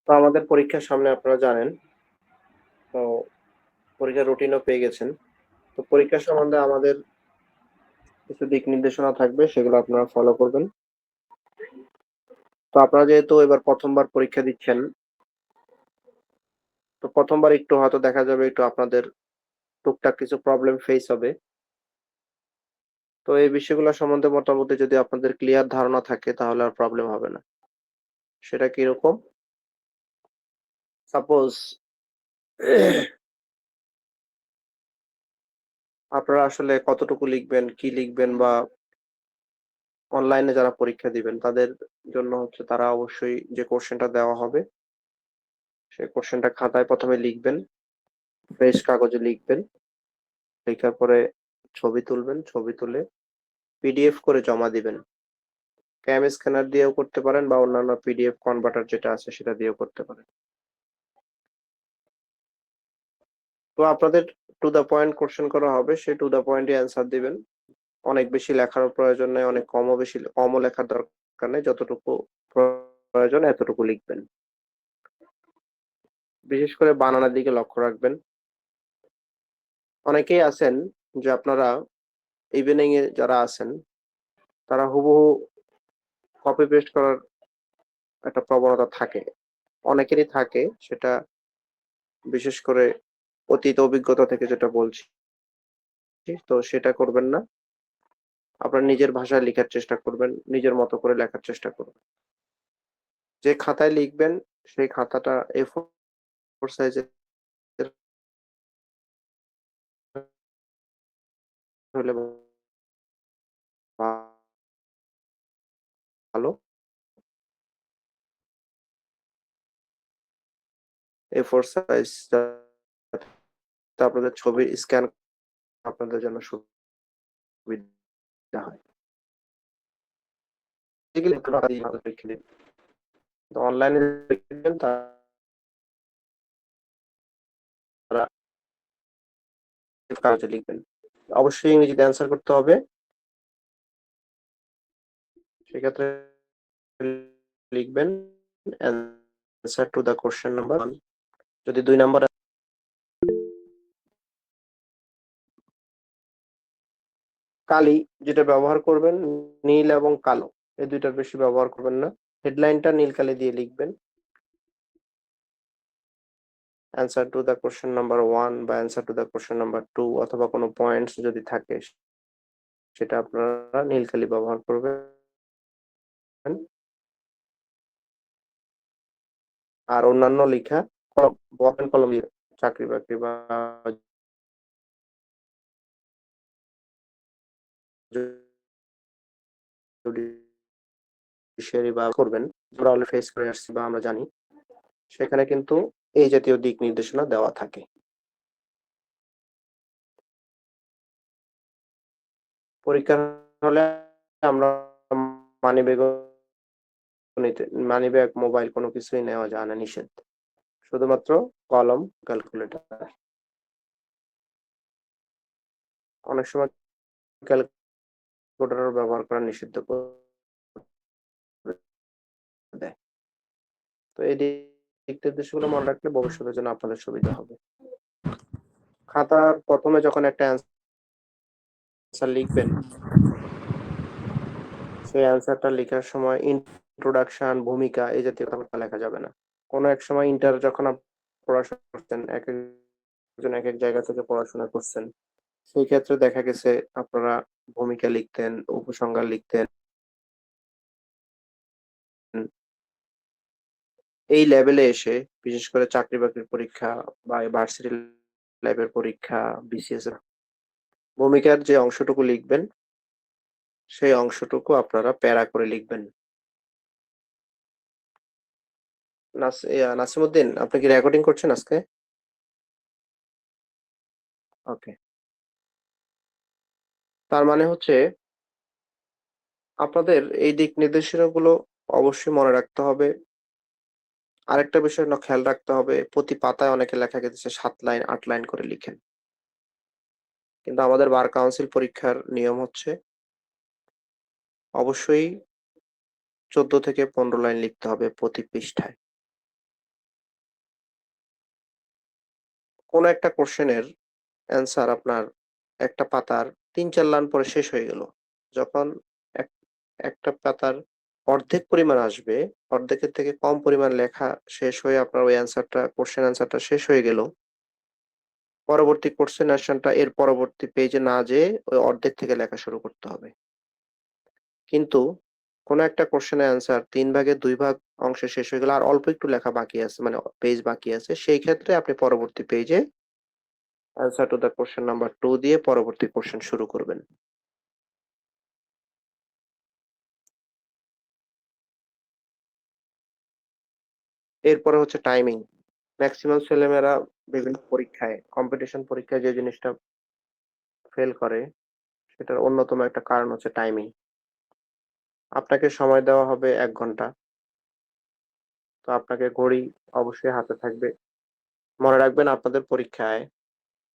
তো আমাদের পরীক্ষার সামনে আপনারা জানেন, তো পরীক্ষার রুটিনও পেয়ে গেছেন। তো পরীক্ষা সম্বন্ধে আমাদের কিছু দিক নির্দেশনা থাকবে, সেগুলো আপনারা ফলো করবেন। তো আপনারা যেহেতু এবার প্রথমবার পরীক্ষা দিচ্ছেন, তো প্রথমবার একটু হয়তো দেখা যাবে একটু আপনাদের টুকটাক কিছু প্রবলেম ফেস হবে। তো এই বিষয়গুলো সম্বন্ধে মোটামুটি যদি আপনাদের ক্লিয়ার ধারণা থাকে তাহলে আর প্রবলেম হবে না। সেটা কিরকম? সাপোজ আপনারা আসলে কতটুকু লিখবেন, কি লিখবেন, বা অনলাইনে যারা পরীক্ষা দিবেন তাদের জন্য হচ্ছে তারা অবশ্যই যে কোশ্চেনটা দেওয়া হবে সেই কোশ্চেনটা খাতায় প্রথমে লিখবেন, ফ্রেশ কাগজে লিখবেন। লেখার পরে ছবি তুলবেন, ছবি তুলে পিডিএফ করে জমা দিবেন। ক্যাম স্ক্যানার দিয়েও করতে পারেন বা অন্যান্য পিডিএফ কনভার্টার যেটা আছে সেটা দিয়েও করতে পারেন। তো আপনাদের টু দ্য পয়েন্ট কোশ্চেন করা হবে, সেই টু দ্য পয়েন্টে অ্যান্সার দিবেন। অনেক বেশি লেখার প্রয়োজন নেই, অনেক কমও লেখার দরকার নেই, যতটুকু প্রয়োজন এতটুকু লিখবেন। বিশেষ করে বানানের দিকে লক্ষ্য রাখবেন। অনেকেই আছেন যে আপনারা ইভেনিং এ যারা আছেন তারা হুবহু কপি পেস্ট করার একটা প্রবণতা থাকে। অনেকেরই থাকে, সেটা বিশেষ করে অতীত অভিজ্ঞতা থেকে যেটা বলছি। তো সেটা করবেন না। আপনার নিজের ভাষায় লেখার চেষ্টা করবেন, নিজের মতো করে লেখার চেষ্টা করবেন। যে খাতায় লিখবেন সেই খাতাটা A4 সাইজের হলে ভালো। A4 সাইজ আপনাদের ছবির স্ক্যান আপনাদের জন্য সুবিধা হয়। এগুলো লিখে দিন। অনলাইনে লিখবেন তারা কাগজে লিখবেন। অবশ্যই ইংরেজিতে অ্যান্সার করতে হবে। সেক্ষেত্রে লিখবেন answer to the question number 1। যদি 2 নাম্বার কালি যেটা ব্যবহার করবেন, নীল এবং কালো, এই দুইটার বেশি ব্যবহার করবেন না। হেডলাইনটা নীল কালি দিয়ে লিখবেন। Answer to the question number 1 বা answer to the question number 2 অথবা কোনো পয়েন্টস যদি থাকে সেটা আপনারা নীল কালি ব্যবহার করবেন। আর অন্যান্য লেখা বল পেন কলম দিয়ে চাকরি বাকরি বা জুডিশিয়ারি বা করবেন, আমরা অলরেডি ফেস করে আসছি বা আমরা জানি, সেখানে কিন্তু এই জাতীয় দিক নির্দেশনা দেওয়া থাকে। পরীক্ষার হলে আমরা মানিব্যাগও মানিব্যাগ, মোবাইল কোনো কিছুই নেওয়া যায় না, নিষেধ। শুধুমাত্র কলম, ক্যালকুলেটর। অনেক সময় ক্যালকুলেটর ব্যবহার করা নিষিদ্ধ করে দেয়। তো এই দিক নির্দেশগুলো মনে রাখলে ভবিষ্যতের জন্য আপনাদের সুবিধা হবে। খাতার প্রথমে যখন একটা অ্যান্সার লিখবেন, সেই অ্যান্সারটা লেখার সময় ইন্ট্রোডাকশন, ভূমিকা এই জাতীয় কথাবার্তা লেখা যাবে না। কোনো এক সময় ইন্টার যখন পড়াশোনা করতেন, একজন এক এক জায়গা থেকে পড়াশোনা করছেন, সেই ক্ষেত্রে দেখা গেছে আপনারা ভূমিকা লিখতেন, উপসংহার লিখতেন। এই লেভেলে এসে বিশেষ করে চাকরি বাকরির পরীক্ষা বা ভার্সিটি লাইফের পরীক্ষা, বিসিএস এর ভূমিকার যে অংশটুকু লিখবেন সেই অংশটুকু আপনারা প্যারা করে লিখবেন। নাসিমউদ্দিন, আপনি কি রেকর্ডিং করছেন আজকে? ওকে। তার মানে হচ্ছে আপনাদের এই দিক নির্দেশনাগুলো অবশ্যই মনে রাখতে হবে। আরেকটা বিষয় খেয়াল রাখতে হবে, প্রতি পাতায় অনেকে লেখা গেছে 7 লাইন 8 লাইন করে লিখেন। কিন্তু আমাদের বার কাউন্সিল পরীক্ষার নিয়ম হচ্ছে অবশ্যই 14 থেকে 15 লাইন লিখতে হবে প্রতি পৃষ্ঠায়। কোন একটা কোশ্চেনের অ্যান্সার আপনার একটা পাতার ৩-৪ লাইন পরে শেষ হয়ে গেল। যখন এক একটা পাতার অর্ধেক পরিমাণ আসবে, অর্ধেকের থেকে কম পরিমাণ লেখা শেষ হয়ে আপনার ওই কোশ্চেন অ্যান্সারটা শেষ হয়ে গেল। পরবর্তী কোশ্চেন অ্যানসারটা এর পরবর্তী পেজে না যেয়ে ওই অর্ধেক থেকে লেখা শুরু করতে হবে। কিন্তু কোন একটা কোশ্চেনের অ্যান্সার ৩ ভাগের ২ ভাগ অংশে শেষ হয়ে গেল আর অল্প একটু লেখা বাকি আছে মানে পেজ বাকি আছে। সেই ক্ষেত্রে আপনি পরবর্তী পেজে answer to the question number 2 দিয়ে পরবর্তী কোশ্চেন শুরু করবেন। এরপরে হচ্ছে টাইমিং। ম্যাক্সিমাম ছেলেমেয়েরা বিভিন্ন পরীক্ষায়, কম্পিটিশন পরীক্ষায় যে জিনিসটা ফেল করে সেটার অন্যতম একটা কারণ হচ্ছে টাইমিং। আপনাকে সময় দেওয়া হবে ১ ঘন্টা। তো আপনাকে ঘড়ি অবশ্যই হাতে থাকবে। মনে রাখবেন আপনাদের পরীক্ষায়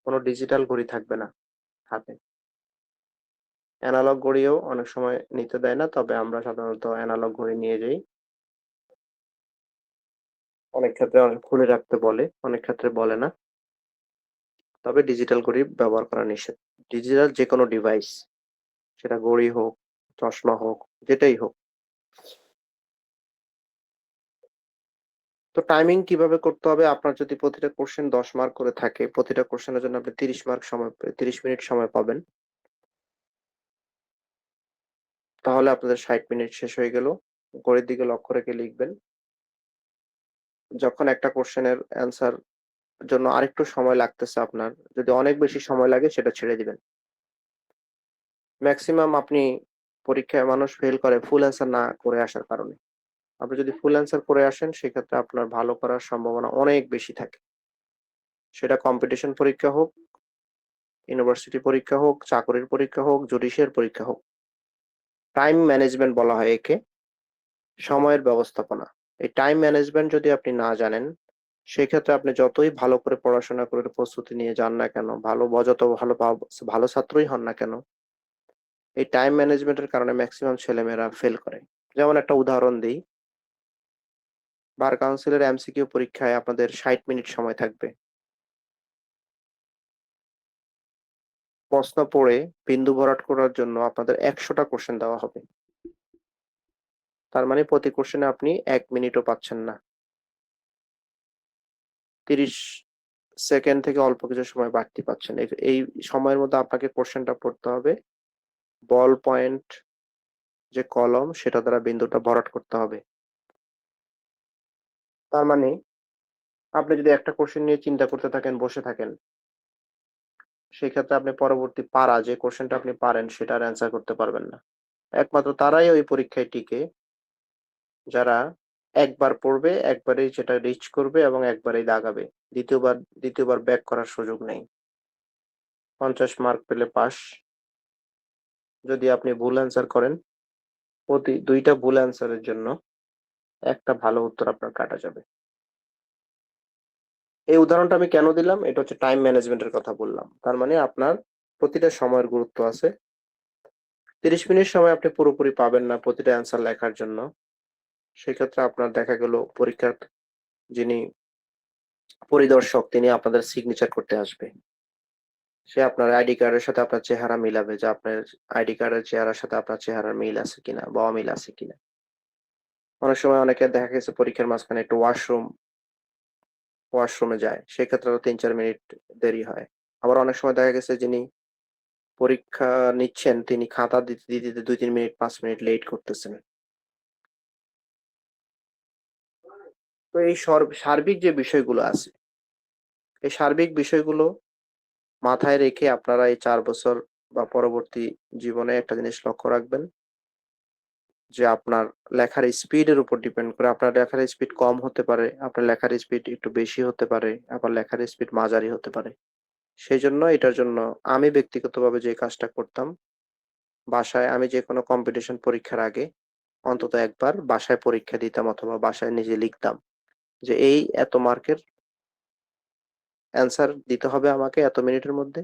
কোনো ডিজিটাল ঘড়ি থাকবে না হাতে। এনালগ ঘড়িও অনেক সময় নিতে দেয় না, তবে আমরা সাধারণত এনালগ ঘড়ি নিয়ে যাই। অনেক ক্ষেত্রে খুলে রাখতে বলে, অনেক ক্ষেত্রে বলে না। তবে ডিজিটাল ঘড়ি ব্যবহার করা নিষেধ। ডিজিটাল যেকোনো ডিভাইস, সেটা ঘড়ি হোক, চশমা হোক, যেটাই হোক। তো টাইমিং কিভাবে করতে হবে? আপনার যদি প্রতিটা কোশ্চেন ১০ মার্ক করে থাকে, প্রতিটা কোশ্চেনের জন্য আপনি ৩০ মিনিট সময় পাবেন। তাহলে আপনাদের ৬০ মিনিট শেষ হয়ে গেল। ঘড়ির দিকে লক্ষ্য রেখে লিখবেন। যখন একটা কোশ্চেনের অ্যান্সার জন্য আরেকটু সময় লাগতেছে আপনার, যদি অনেক বেশি সময় লাগে সেটা ছেড়ে দিবেন। ম্যাক্সিমাম আপনি পরীক্ষায় মানুষ ফেল করে ফুল অ্যান্সার না করে আসার কারণে। আপনি যদি ফুল অ্যান্সার করে আসেন সেক্ষেত্রে আপনার ভালো করার সম্ভাবনা অনেক বেশি থাকে। সেটা কম্পিটিশন পরীক্ষা হোক, ইউনিভার্সিটি পরীক্ষা হোক, চাকরির পরীক্ষা হোক, জুডিশিয়াল পরীক্ষা হোক। টাইম ম্যানেজমেন্ট বলা হয় একে, সময়ের ব্যবস্থাপনা। এই টাইম ম্যানেজমেন্ট যদি আপনি না জানেন, সেক্ষেত্রে আপনি যতই ভালো করে পড়াশোনা করে প্রস্তুতি নিয়ে যান না কেন, ভালো ছাত্রই হন না কেন, এই টাইম ম্যানেজমেন্টের কারণে ম্যাক্সিমাম ছেলেমেয়েরা ফেল করে। যেমন একটা উদাহরণ দিই, বার কাউন্সিলের এমসিকিউ পরীক্ষায় আপনাদের ৬০ মিনিট সময় থাকবে। প্রশ্ন পড়ে বিন্দু ভরাট করার জন্য আপনাদের ১০০টা কোশ্চেন দেওয়া হবে। তার মানে প্রতি কোশ্চেনে আপনি ১ মিনিটও পাচ্ছেন না। ৩০ সেকেন্ড থেকে অল্প কিছু সময় বাড়তি পাচ্ছেন। এই সময়ের মধ্যে আপনাকে কোশ্চেনটা পড়তে হবে। বল পয়েন্ট যে কলম সেটা দ্বারা বিন্দুটা ভরাট করতে হবে। তার মানে আপনি যদি একটা কোশ্চেন নিয়ে চিন্তা করতে থাকেন, বসে থাকেন, সেক্ষেত্রে আপনি পরবর্তী যে কোশ্চেনটা আপনি পারেন সেটার অ্যান্সার করতে পারবেন না। একমাত্র তারাই ওই পরীক্ষায় টিকে যারা একবার পড়বে, একবারেই সেটা রিচ করবে এবং একবারেই দাগাবে। দ্বিতীয়বার ব্যাক করার সুযোগ নেই। ৫০ মার্ক পেলে পাস। যদি আপনি ভুল অ্যান্সার করেন, প্রতি ২ টা ভুল অ্যান্সারের জন্য একটা ভালো উত্তর আপনার কাটা যাবে। এই উদাহরণটা আমি কেন দিলাম? এটা হচ্ছে টাইম ম্যানেজমেন্টের কথা বললাম। তার মানে আপনার প্রতিটা সময়ের গুরুত্ব আছে। ৩০ মিনিট সময় আপনি পুরোপুরি পাবেন না প্রতিটা অ্যান্সার লেখার জন্য। সেক্ষেত্রে আপনার দেখা গেল পরীক্ষার যিনি পরিদর্শক তিনি আপনাদের সিগনেচার করতে আসবে। সে আপনার আইডি কার্ডের সাথে আপনার চেহারা মিলাবে যে আপনার আইডি কার্ডের চেহারার সাথে আপনার চেহারার মিল আছে কিনা বা অমিল আছে কিনা। অনেক সময় অনেকের দেখা গেছে পরীক্ষার মাঝখানে একটু ওয়াশরুমে যায়। সেক্ষেত্রে আরো ৩-৪ মিনিট দেরি হয়। আবার অনেক সময় দেখা গেছে যিনি পরীক্ষা নিচ্ছেন তিনি খাতা দিতে ২-৩ মিনিট ৫ মিনিট লেট করতেছেন। তো এই সার্বিক যে বিষয়গুলো আছে, এই সার্বিক বিষয়গুলো মাথায় রেখে আপনারা এই ৪ বছর বা পরবর্তী জীবনে একটা জিনিস লক্ষ্য রাখবেন যে আপনার লেখার স্পিডের উপর ডিপেন্ড করে। আপনার লেখার স্পিড কম হতে পারে, আপনার লেখার স্পিড একটু বেশি হতে পারে, আবার লেখার স্পিড মাঝারি হতে পারে। সেজন্য এটার জন্য আমি ব্যক্তিগতভাবে যে কাজটা করতাম, বাসায় আমি যেকোনো কম্পিটিশন পরীক্ষার আগে অন্তত একবার বাসায় পরীক্ষা দিতাম অথবা বাসায় নিজে লিখতাম যে এই এত মার্কের অ্যান্সার দিতে হবে আমাকে এত মিনিটের মধ্যে।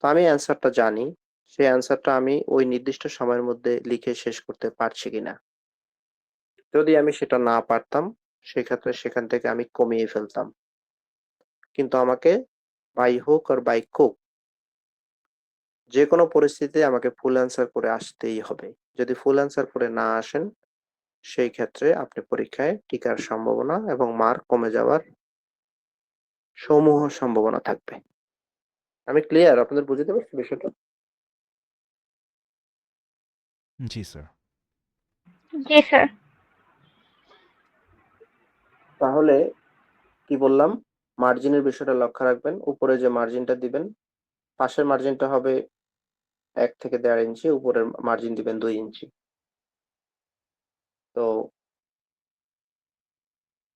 তো আমি অ্যান্সারটা জানি। সেই অ্যান্সারটা আমি ওই নির্দিষ্ট সময়ের মধ্যে লিখে শেষ করতে পারছি কিনা। যদি আমি সেটা না পারতাম, সেক্ষেত্রে সেখান থেকে আমি কমিয়ে ফেলতাম। কিন্তু আমাকে বাই হোক আর বাই কোক, যে কোনো পরিস্থিতিতে আমাকে ফুল অ্যান্সার করে আসতেই হবে। যদি ফুল অ্যান্সার করে না আসেন, সেই ক্ষেত্রে আপনি পরীক্ষায় টিকার সম্ভাবনা এবং মার্ক কমে যাওয়ার সমূহ সম্ভাবনা থাকবে। আমি ক্লিয়ার? আপনাদের বুঝতে পারছি বিষয়টা? জি স্যার। জি স্যার। তাহলে কি বললাম? মার্জিনের বিষয়টা লক্ষ্য রাখবেন। উপরে যে মার্জিনটা দিবেন, পাশের মার্জিনটা হবে ১ থেকে ১.৫ ইঞ্চি, উপরের মার্জিন দিবেন ২ ইঞ্চি। তো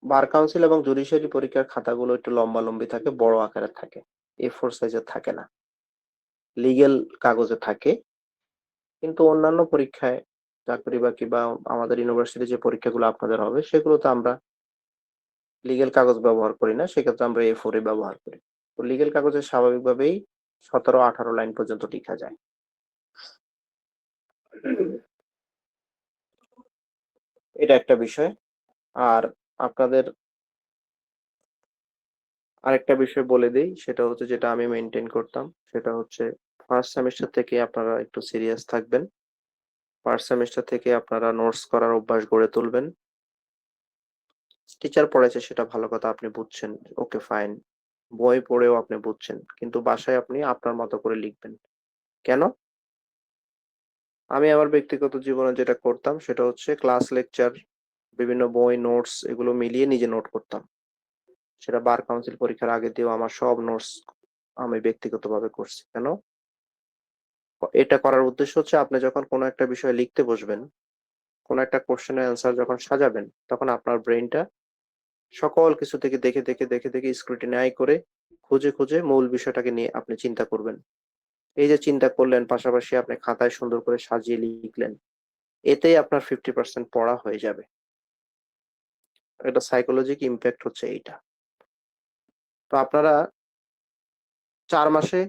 বার কাউন্সিল এবং জুডিশিয়ারি পরীক্ষার খাতাগুলো একটু লম্বালম্বি থাকে, বড় আকারের থাকে। A4 সাইজের থাকে না। লিগ্যাল কাগজে থাকে। কিন্তু অন্যান্য পরীক্ষায় চাকরি-বাকরি বা আমাদের ইউনিভার্সিটি যে পরীক্ষাগুলো আপনাদের হবে, সেগুলোতে আমরা লিগ্যাল কাগজ ব্যবহার করি না। সেক্ষেত্রে আমরা A4 ব্যবহার করি। তো লিগ্যাল কাগজে স্বাভাবিকভাবেই ১৭-১৮ লাইন পর্যন্ত লিখা যায়। এটা একটা বিষয়। আর আপনাদের আরেকটা বিষয় বলে দেই, সেটা হচ্ছে যেটা আমি মেইনটেইন করতাম, সেটা হচ্ছে ফার্স্ট সেমেস্টার থেকে আপনারা একটু সিরিয়াস থাকবেন। ফার্স্ট সেমেস্টার থেকে আপনারা নোটস করার অভ্যাস গড়ে তুলবেন। টিচার পড়াইছে সেটা ভালো কথা, আপনি বুঝছেন। Okay fine. বই পড়েও আপনি বুঝছেন। কিন্তু বাসায় আপনি আপনার মতো করে লিখবেন। কেন? আমি আমার ব্যক্তিগত জীবনে যেটা করতাম সেটা হচ্ছে ক্লাস লেকচার, বিভিন্ন বই, নোটস এগুলো মিলিয়ে নিজে নোট করতাম। সেটা বার কাউন্সিল পরীক্ষার আগে দিয়েও আমার সব নোটস আমি ব্যক্তিগতভাবে করছি। কেন? এটা করার উদ্দেশ্য হচ্ছে আপনি যখন কোনো একটা বিষয় লিখতে বসবেন, কোনো একটা কোশ্চেনের অ্যান্সার যখন সাজাবেন, তখন আপনার ব্রেইনটা সকল কিছু থেকে দেখে স্ক্রুটিনাই করে খুঁজে মূল বিষয়টাকে নিয়ে আপনি চিন্তা করবেন। এই যে চিন্তা করলেন, পাশাপাশি আপনি খাতায় সুন্দর করে সাজিয়ে লিখলেন, এতেই আপনার 50% পড়া হয়ে যাবে। এটা সাইকোলজিক ইমপ্যাক্ট হচ্ছে এইটা। তো আপনারা ৪ মাসে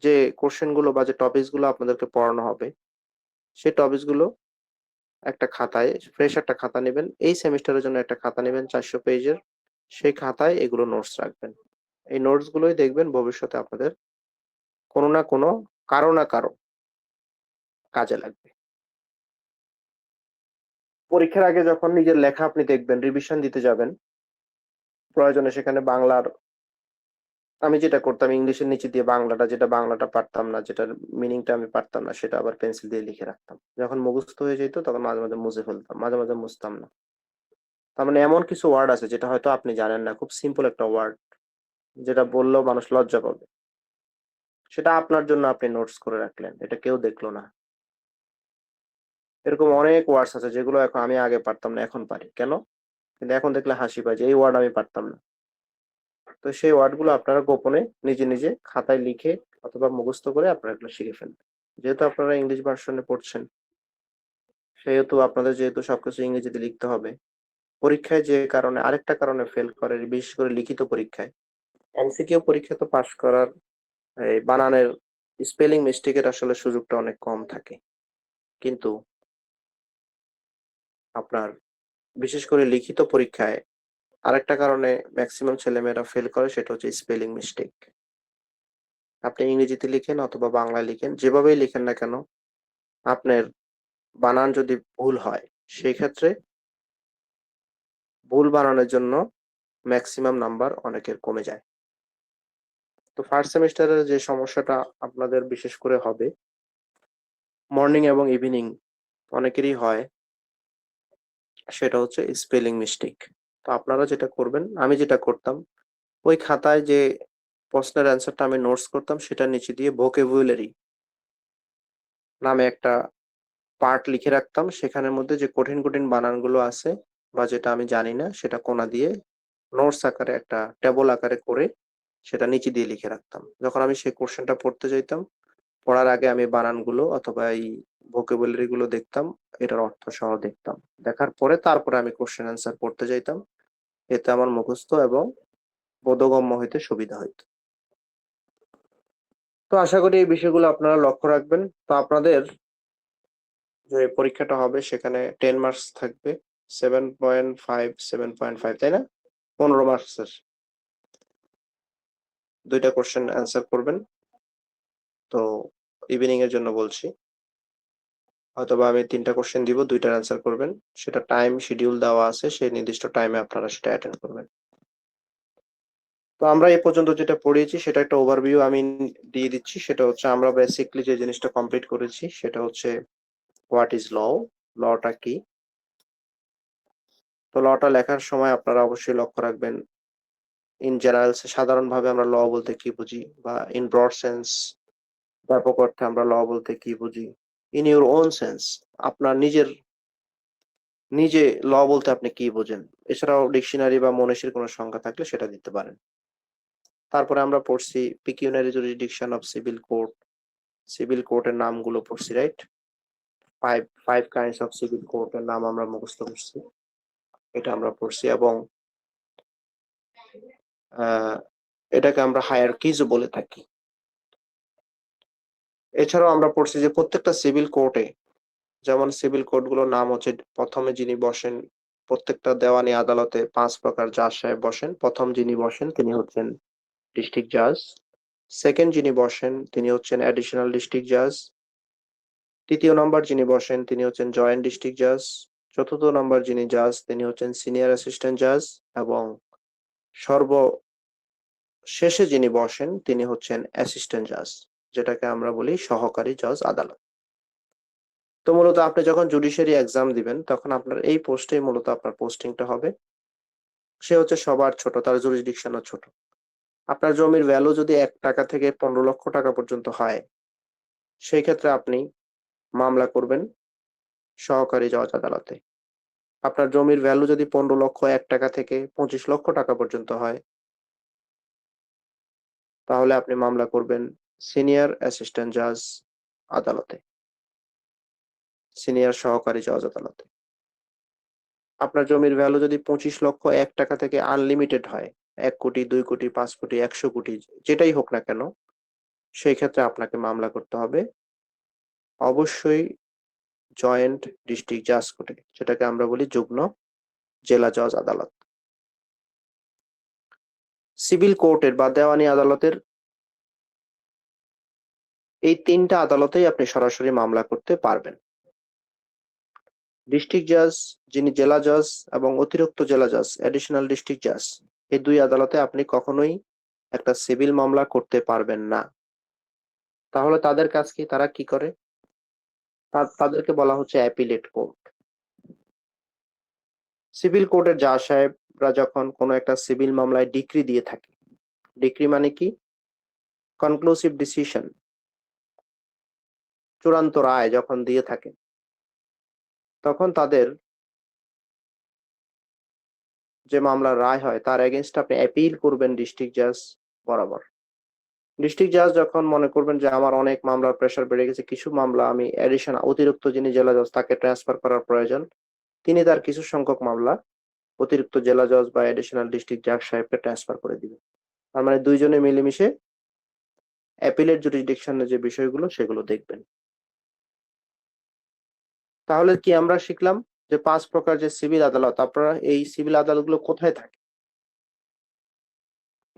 যে কোশ্চেন গুলো বা যে টপিকস গুলো আপনাদেরকে পড়ানো হবে, সেই টপিকস গুলো একটা খাতায়, ফ্রেশ একটা খাতা নেবেন। এই সেমিস্টারের জন্য একটা খাতা নেবেন ৪০০ পেজের। সেই খাতায় এগুলো নোটস রাখবেন। এই নোটস গুলোই দেখবেন ভবিষ্যতে আপনাদের কোনো না কোনো, কারো না কারো কাজে লাগবে। পরীক্ষার আগে যখন নিজের লেখা আপনি দেখবেন, রিভিশন দিতে যাবেন, প্রয়োজনে সেখানে বাংলার, আমি যেটা করতাম ইংলিশের নিচে দিয়ে বাংলাটা, যেটা বাংলাটা পারতাম না, যেটার মিনিংটা আমি পারতাম না, সেটা আবার পেন্সিল দিয়ে লিখে রাখতাম। যখন মুখস্থ হয়ে যেত তখন মাঝে মুছে ফেলতাম, মাঝে মুছতাম না। তার মানে এমন কিছু ওয়ার্ড আছে যেটা হয়তো আপনি জানেন না, খুব সিম্পল একটা ওয়ার্ড, যেটা বললেও মানুষ লজ্জা পাবে। সেটা আপনার জন্য আপনি নোটস করে রাখলেন। এটা কেউ দেখলো না। এরকম অনেক ওয়ার্ডস আছে যেগুলো এখন আমি আগে পারতাম না, এখন পারি। কেন? কিন্তু এখন দেখলে হাসি পায় যে এই ওয়ার্ড আমি পারতাম না। তো সেই ওয়ার্ডগুলো আপনারা গোপনে নিজে খাতায় লিখে অথবা মুখস্থ করে আপনারা এগুলো শিখে ফেলবেন। যেহেতু আপনারা ইংলিশ ভার্সনে পড়ছেন, সেহেতু আপনাদের যেহেতু সবকিছু ইংরেজিতে লিখতে হবে, পরীক্ষায় যে কারণে, আরেকটা কারণে ফেল করে, বিশেষ করে লিখিত পরীক্ষায়, এমসিকিউ পরীক্ষা তো পাস করার এই বানানের স্পেলিং মিস্টেকের আসলে সুযোগটা অনেক কম থাকে। কিন্তু আপনার বিশেষ করে লিখিত পরীক্ষায় আরেকটা কারণে ম্যাক্সিমাম ছেলেমেয়েরা ফেল করে, সেটা হচ্ছে স্পেলিং মিস্টেক। আপনি ইংরেজিতে লিখেন অথবা বাংলায় লিখেন, যেভাবেই লিখেন না কেন, আপনার বানান যদি ভুল হয়, সেই ক্ষেত্রে ভুল বানানের জন্য ম্যাক্সিমাম নাম্বার অনেকের কমে যায়। তো ফার্স্ট সেমিস্টারের যে সমস্যাটা আপনাদের বিশেষ করে হবে, মর্নিং এবং ইভিনিং অনেকেরই হয়, সেটা হচ্ছে স্পেলিং মিস্টেক। তো আপনারা যেটা করবেন, আমি যেটা করতাম, ওই খাতায় যে প্রশ্নের অ্যান্সারটা আমি নোটস করতাম, সেটার নিচে দিয়ে ভোকাবুলারি নামে একটা পার্ট লিখে রাখতাম। সেখানের মধ্যে যে কঠিন বানানগুলো আছে বা যেটা আমি জানি না, সেটা কোনা দিয়ে নোটস আকারে একটা টেবল আকারে করে সেটা নিচে দিয়ে লিখে রাখতাম। যখন আমি সেই কোশ্চেনটা পড়তে যাইতাম, পড়ার আগে আমি বানানগুলো অথবা এই ভোকাবুলারি গুলো দেখতাম, এটার অর্থ সহ দেখতাম। দেখার পরে তারপরে আমি কোশ্চেন অ্যান্সার পড়তে যাইতাম। এতে আমার মুখস্থ এবং বোধগম্য হইতে সুবিধা হইতো। তো আশা করি এই বিষয়গুলো আপনারা লক্ষ্য রাখবেন। তো আপনাদের যে পরীক্ষাটা হবে সেখানে 10 মার্কস থাকবে, 7.5 7.5, তাই না? 15 মার্কসের। 2টা কোশ্চেন অ্যান্সার করবেন। তো ইভিনিং এর জন্য বলছি। হয়তোবা আমি 3টা কোশ্চেন দিব, 2টার অ্যান্সার করবেন। সেটা টাইম শিডিউল দেওয়া আছে, সেই নির্দিষ্ট টাইমে আপনারা সেটা অ্যাটেন্ড করবেন। তো আমরা এই পর্যন্ত যেটা পড়িয়েছি সেটা একটা ওভারভিউ আমি দিয়ে দিচ্ছি। সেটা হচ্ছে আমরা বেসিক্যালি যে জিনিসটা কমপ্লিট করেছি সেটা হচ্ছে হোয়াট ইজ ল, লটা কি। তো লটা লেখার সময় আপনারা অবশ্যই লক্ষ্য রাখবেন ইন জেনারেল, সাধারণভাবে আমরা ল বলতে কি বুঝি, বা ইন ব্রড সেন্স ব্যাপক অর্থে আমরা ল বলতে কি বুঝি, ইন ইউর ওন সেন্স আপনার নিজে ল বলতে আপনি কি বোঝেন। এছাড়াও ডিকশনারি বা মনীষীর কোনো সংখ্যা থাকলে সেটা দিতে পারেন। তারপরে আমরা পড়ছি pecuniary jurisdiction of civil court, civil কোর্টের নামগুলো পড়ছি, right? Five kinds of civil কোর্টের নাম আমরা মুখস্থ করছি, এটা আমরা পড়ছি। এবং এটাকে আমরা হায়ারকিজও বলে থাকি। এছাড়াও আমরা পড়ছি যে প্রত্যেকটা সিভিল কোর্টে, যেমন সিভিল কোর্ট গুলোর নাম হচ্ছে, প্রথমে যিনি বসেন প্রত্যেকটা দেওয়ানি আদালতে 5 প্রকার জাজ সাহেব বসেন। প্রথম যিনি বসেন তিনি হচ্ছেন ডিস্ট্রিক্ট জাজ, সেকেন্ড যিনি বসেন তিনি হচ্ছেন অ্যাডিশনাল ডিস্ট্রিক্ট জাজ, তৃতীয় নম্বর যিনি বসেন তিনি হচ্ছেন জয়েন্ট ডিস্ট্রিক্ট জাজ, চতুর্থ নম্বর যিনি জাজ তিনি হচ্ছেন সিনিয়র অ্যাসিস্ট্যান্ট জাজ, এবং সর্বশেষে যিনি বসেন তিনি হচ্ছেন অ্যাসিস্ট্যান্ট জাজ, যেটাকে আমরা বলি সহকারী জজ আদালত। তো মূলত আপনি যখন জুডিশিয়ারি এক্সাম দিবেন তখন আপনার এই পোস্টে মূলত আপনার পোস্টিংটা হবে। সে হচ্ছে সবার ছোট, তার জুরিসডিকশনও ছোট। আপনার জমির ভ্যালু যদি 1 টাকা থেকে 15 লক্ষ টাকা পর্যন্ত হয়, সেই ক্ষেত্রে আপনি মামলা করবেন সহকারী জজ আদালতে। আপনার জমির ভ্যালু যদি 15 লক্ষ 1 টাকা থেকে 25 লক্ষ টাকা পর্যন্ত হয়, তাহলে আপনি মামলা করবেন সিনিয়র অ্যাসিস্ট্যান্ট জাজ আদালতে, সিনিয়র সহকারী জজ আদালতে। আপনার জমির ভ্যালু যদি 25 লক্ষ 1 টাকা থেকে আনলিমিটেড হয়, 1 কোটি 2 কোটি 5 কোটি 100 কোটি যেটাই হোক না কেন, সেই ক্ষেত্রে আপনাকে মামলা করতে হবে অবশ্যই জয়েন্ট ডিস্ট্রিক্ট জাজ কোর্টে, যেটাকে আমরা বলি যুগ্ম জেলা জজ আদালত। সিভিল কোর্টের বা দেওয়ানি আদালতের এই 3টা আদালতেই আপনি সরাসরি মামলা করতে পারবেন। ডিস্ট্রিক্ট জাজ যিনি জেলা জজ এবং অতিরিক্ত জেলা জজ অ্যাডিশনাল ডিস্ট্রিক্ট জাজ, এই 2 আদালতে আপনি কখনোই একটা সিভিল মামলা করতে পারবেন না। তাহলে তাদের কাজ কি, তারা কি করে? তাদেরকে বলা হচ্ছে অ্যাপিলেট কোর্ট। সিভিল কোর্টের জাজ সাহেবরা যখন কোনো একটা সিভিল মামলায় ডিক্রি দিয়ে থাকে, ডিক্রি মানে কি? কনক্লুসিভ ডিসিশন, চূড়ান্ত রায় যখন দিয়ে থাকে, তখন তাদের যে মামলার রায় হয় তার এগেইনস্ট আপনি অ্যাপিল করবেন ডিস্ট্রিক্ট জাজ বরাবর। ডিস্ট্রিক্ট জাজ যখন মনে করবেন যে আমার অনেক মামলার প্রেশার বেড়ে গেছে, কিছু মামলা আমি অতিরিক্ত যিনি জেলা জজ তাকে ট্রান্সফার করার প্রয়োজন, তিনি তার কিছু সংখ্যক মামলা অতিরিক্ত জেলা জজ বা অ্যাডিশনাল ডিস্ট্রিক্ট জাজ সাহেবকে ট্রান্সফার করে দিবেন। তার মানে দুইজনে মিলেমিশে অ্যাপিলেট জুরিসডিকশনের যে বিষয়গুলো সেগুলো দেখবেন। তাহলে কি আমরা শিখলাম যে 5 প্রকার যে সিভিল আদালত, আপনারা এই সিভিল আদালতগুলো কোথায় থাকে?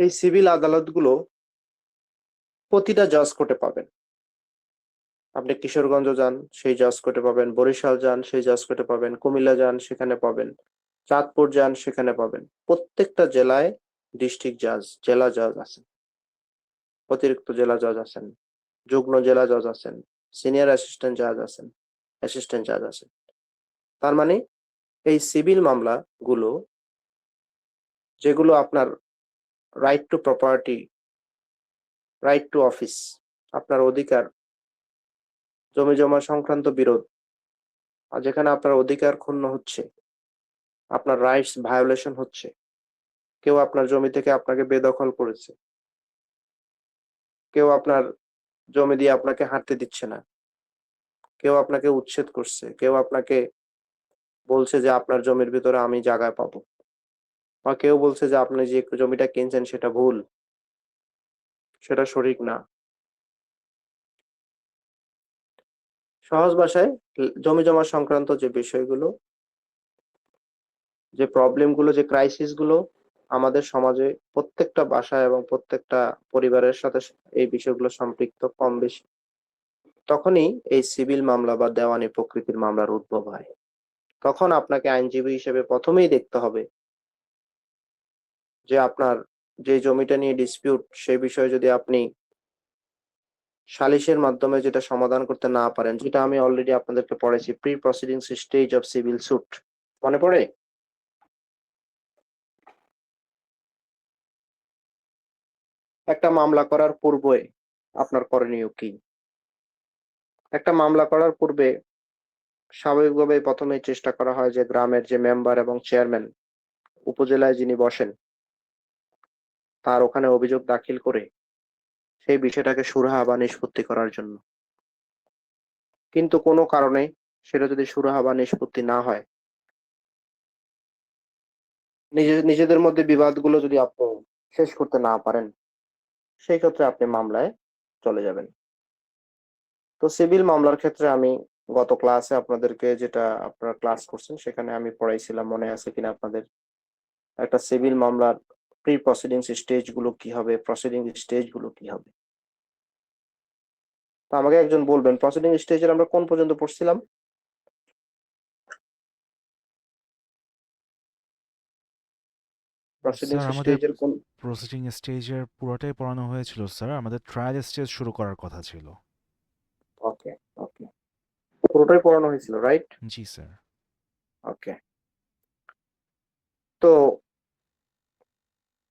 এই সিভিল আদালতগুলো প্রতিটা জজ কোর্টে পাবেন। আপনি কিশোরগঞ্জ যান সেই জজ কোর্টে পাবেন, বরিশাল যান সেই জজ কোর্টে পাবেন, কুমিল্লা যান সেখানে পাবেন, চাঁদপুর যান সেখানে পাবেন। প্রত্যেকটা জেলায় ডিস্ট্রিক্ট জাজ, জেলা জজ আছেন, অতিরিক্ত জেলা জজ আছেন, যুগ্ম জেলা জজ আছেন, সিনিয়র অ্যাসিস্ট্যান্ট জাজ আছেন, অ্যাসিস্ট্যান্ট জাজ আছেন। তার মানে এই সিভিল মামলা গুলো, যেগুলো আপনার right two property, right to office, আপনার অধিকার, জমি জমা সংক্রান্ত বিরোধ, আর যেখানে আপনার অধিকার ক্ষুণ্ণ হচ্ছে, আপনার রাইটস ভায়োলেশন হচ্ছে, কেউ আপনার জমি থেকে আপনাকে বেদখল করেছে, কেউ আপনার জমি দিয়ে আপনাকে হাঁটতে দিচ্ছে না, কেউ আপনাকে উচ্ছেদ করছে, কেউ আপনাকে বলছে যে আপনার জমির ভিতরে আমি জায়গা পাবো, বা কেউ বলছে যে আপনি যে জমিটা কিনছেন সেটা ভুল, সেটা সঠিক না। সহজ ভাষায় জমি জমা সংক্রান্ত যে বিষয়গুলো, যে প্রবলেম গুলো, যে ক্রাইসিস গুলো, আমাদের সমাজে প্রত্যেকটা বাসায় এবং প্রত্যেকটা পরিবারের সাথে এই বিষয়গুলো সম্পৃক্ত কম বেশি। তখনই এই সিভিল মামলা বা দেওয়ানি প্রকৃতির মামলার উদ্ভব হয়। তখন আপনাকে আইনজীবী হিসেবে প্রথমেই দেখতে হবে যে আপনার যে জমিটা নিয়ে ডিসপিউট সেই বিষয়ে যদি আপনি সালিসের মাধ্যমে যেটা সমাধান করতে না পারেন, যেটা আমি অলরেডি আপনাদেরকে পড়েছি, pre proceedings stage of civil suit, মনে পড়ে? একটা মামলা করার পূর্বে আপনার করণীয় কি? একটা মামলা করার পূর্বে স্বাভাবিকভাবে প্রথমেই চেষ্টা করা হয় যে গ্রামের যে মেম্বার এবং চেয়ারম্যান, উপজেলায় যিনি বসেন, তার ওখানে অভিযোগ দাখিল করে সেই বিষয়টাকে সুরাহা বা নিষ্পত্তি করার জন্য। কিন্তু কোনো কারণে সেটা যদি সুরাহা বা নিষ্পত্তি না হয়, নিজেদের মধ্যে বিবাদগুলো যদি আপনি শেষ করতে না পারেন, সেই ক্ষেত্রে আপনি মামলায় চলে যাবেন। তো সিভিল মামলার ক্ষেত্রে আমি গত ক্লাসে আপনাদেরকে যেটা আপনারা ক্লাস করছেন সেখানে আমি পড়াইছিলাম, মনে আছে কিনা আপনাদের? একটা সিভিল মামলার প্রি প্রসিডিংস স্টেজ গুলো কি হবে, প্রসিডিং স্টেজ গুলো কি হবে। তো আমাকে একজন বলবেন প্রসিডিং স্টেজের আমরা কোন পর্যন্ত পড়ছিলাম? প্রসিডিং স্যার আমাদের স্টেজের কোন? প্রসিডিং স্টেজের পুরোটাই পড়ানো হয়েছিল স্যার, আমাদের ট্রায়াল স্টেজ শুরু করার কথা ছিল। ওকে, ওকে, পুরোটাই পড়ানো হয়েছিল, রাইট? জি স্যার। ওকে। তো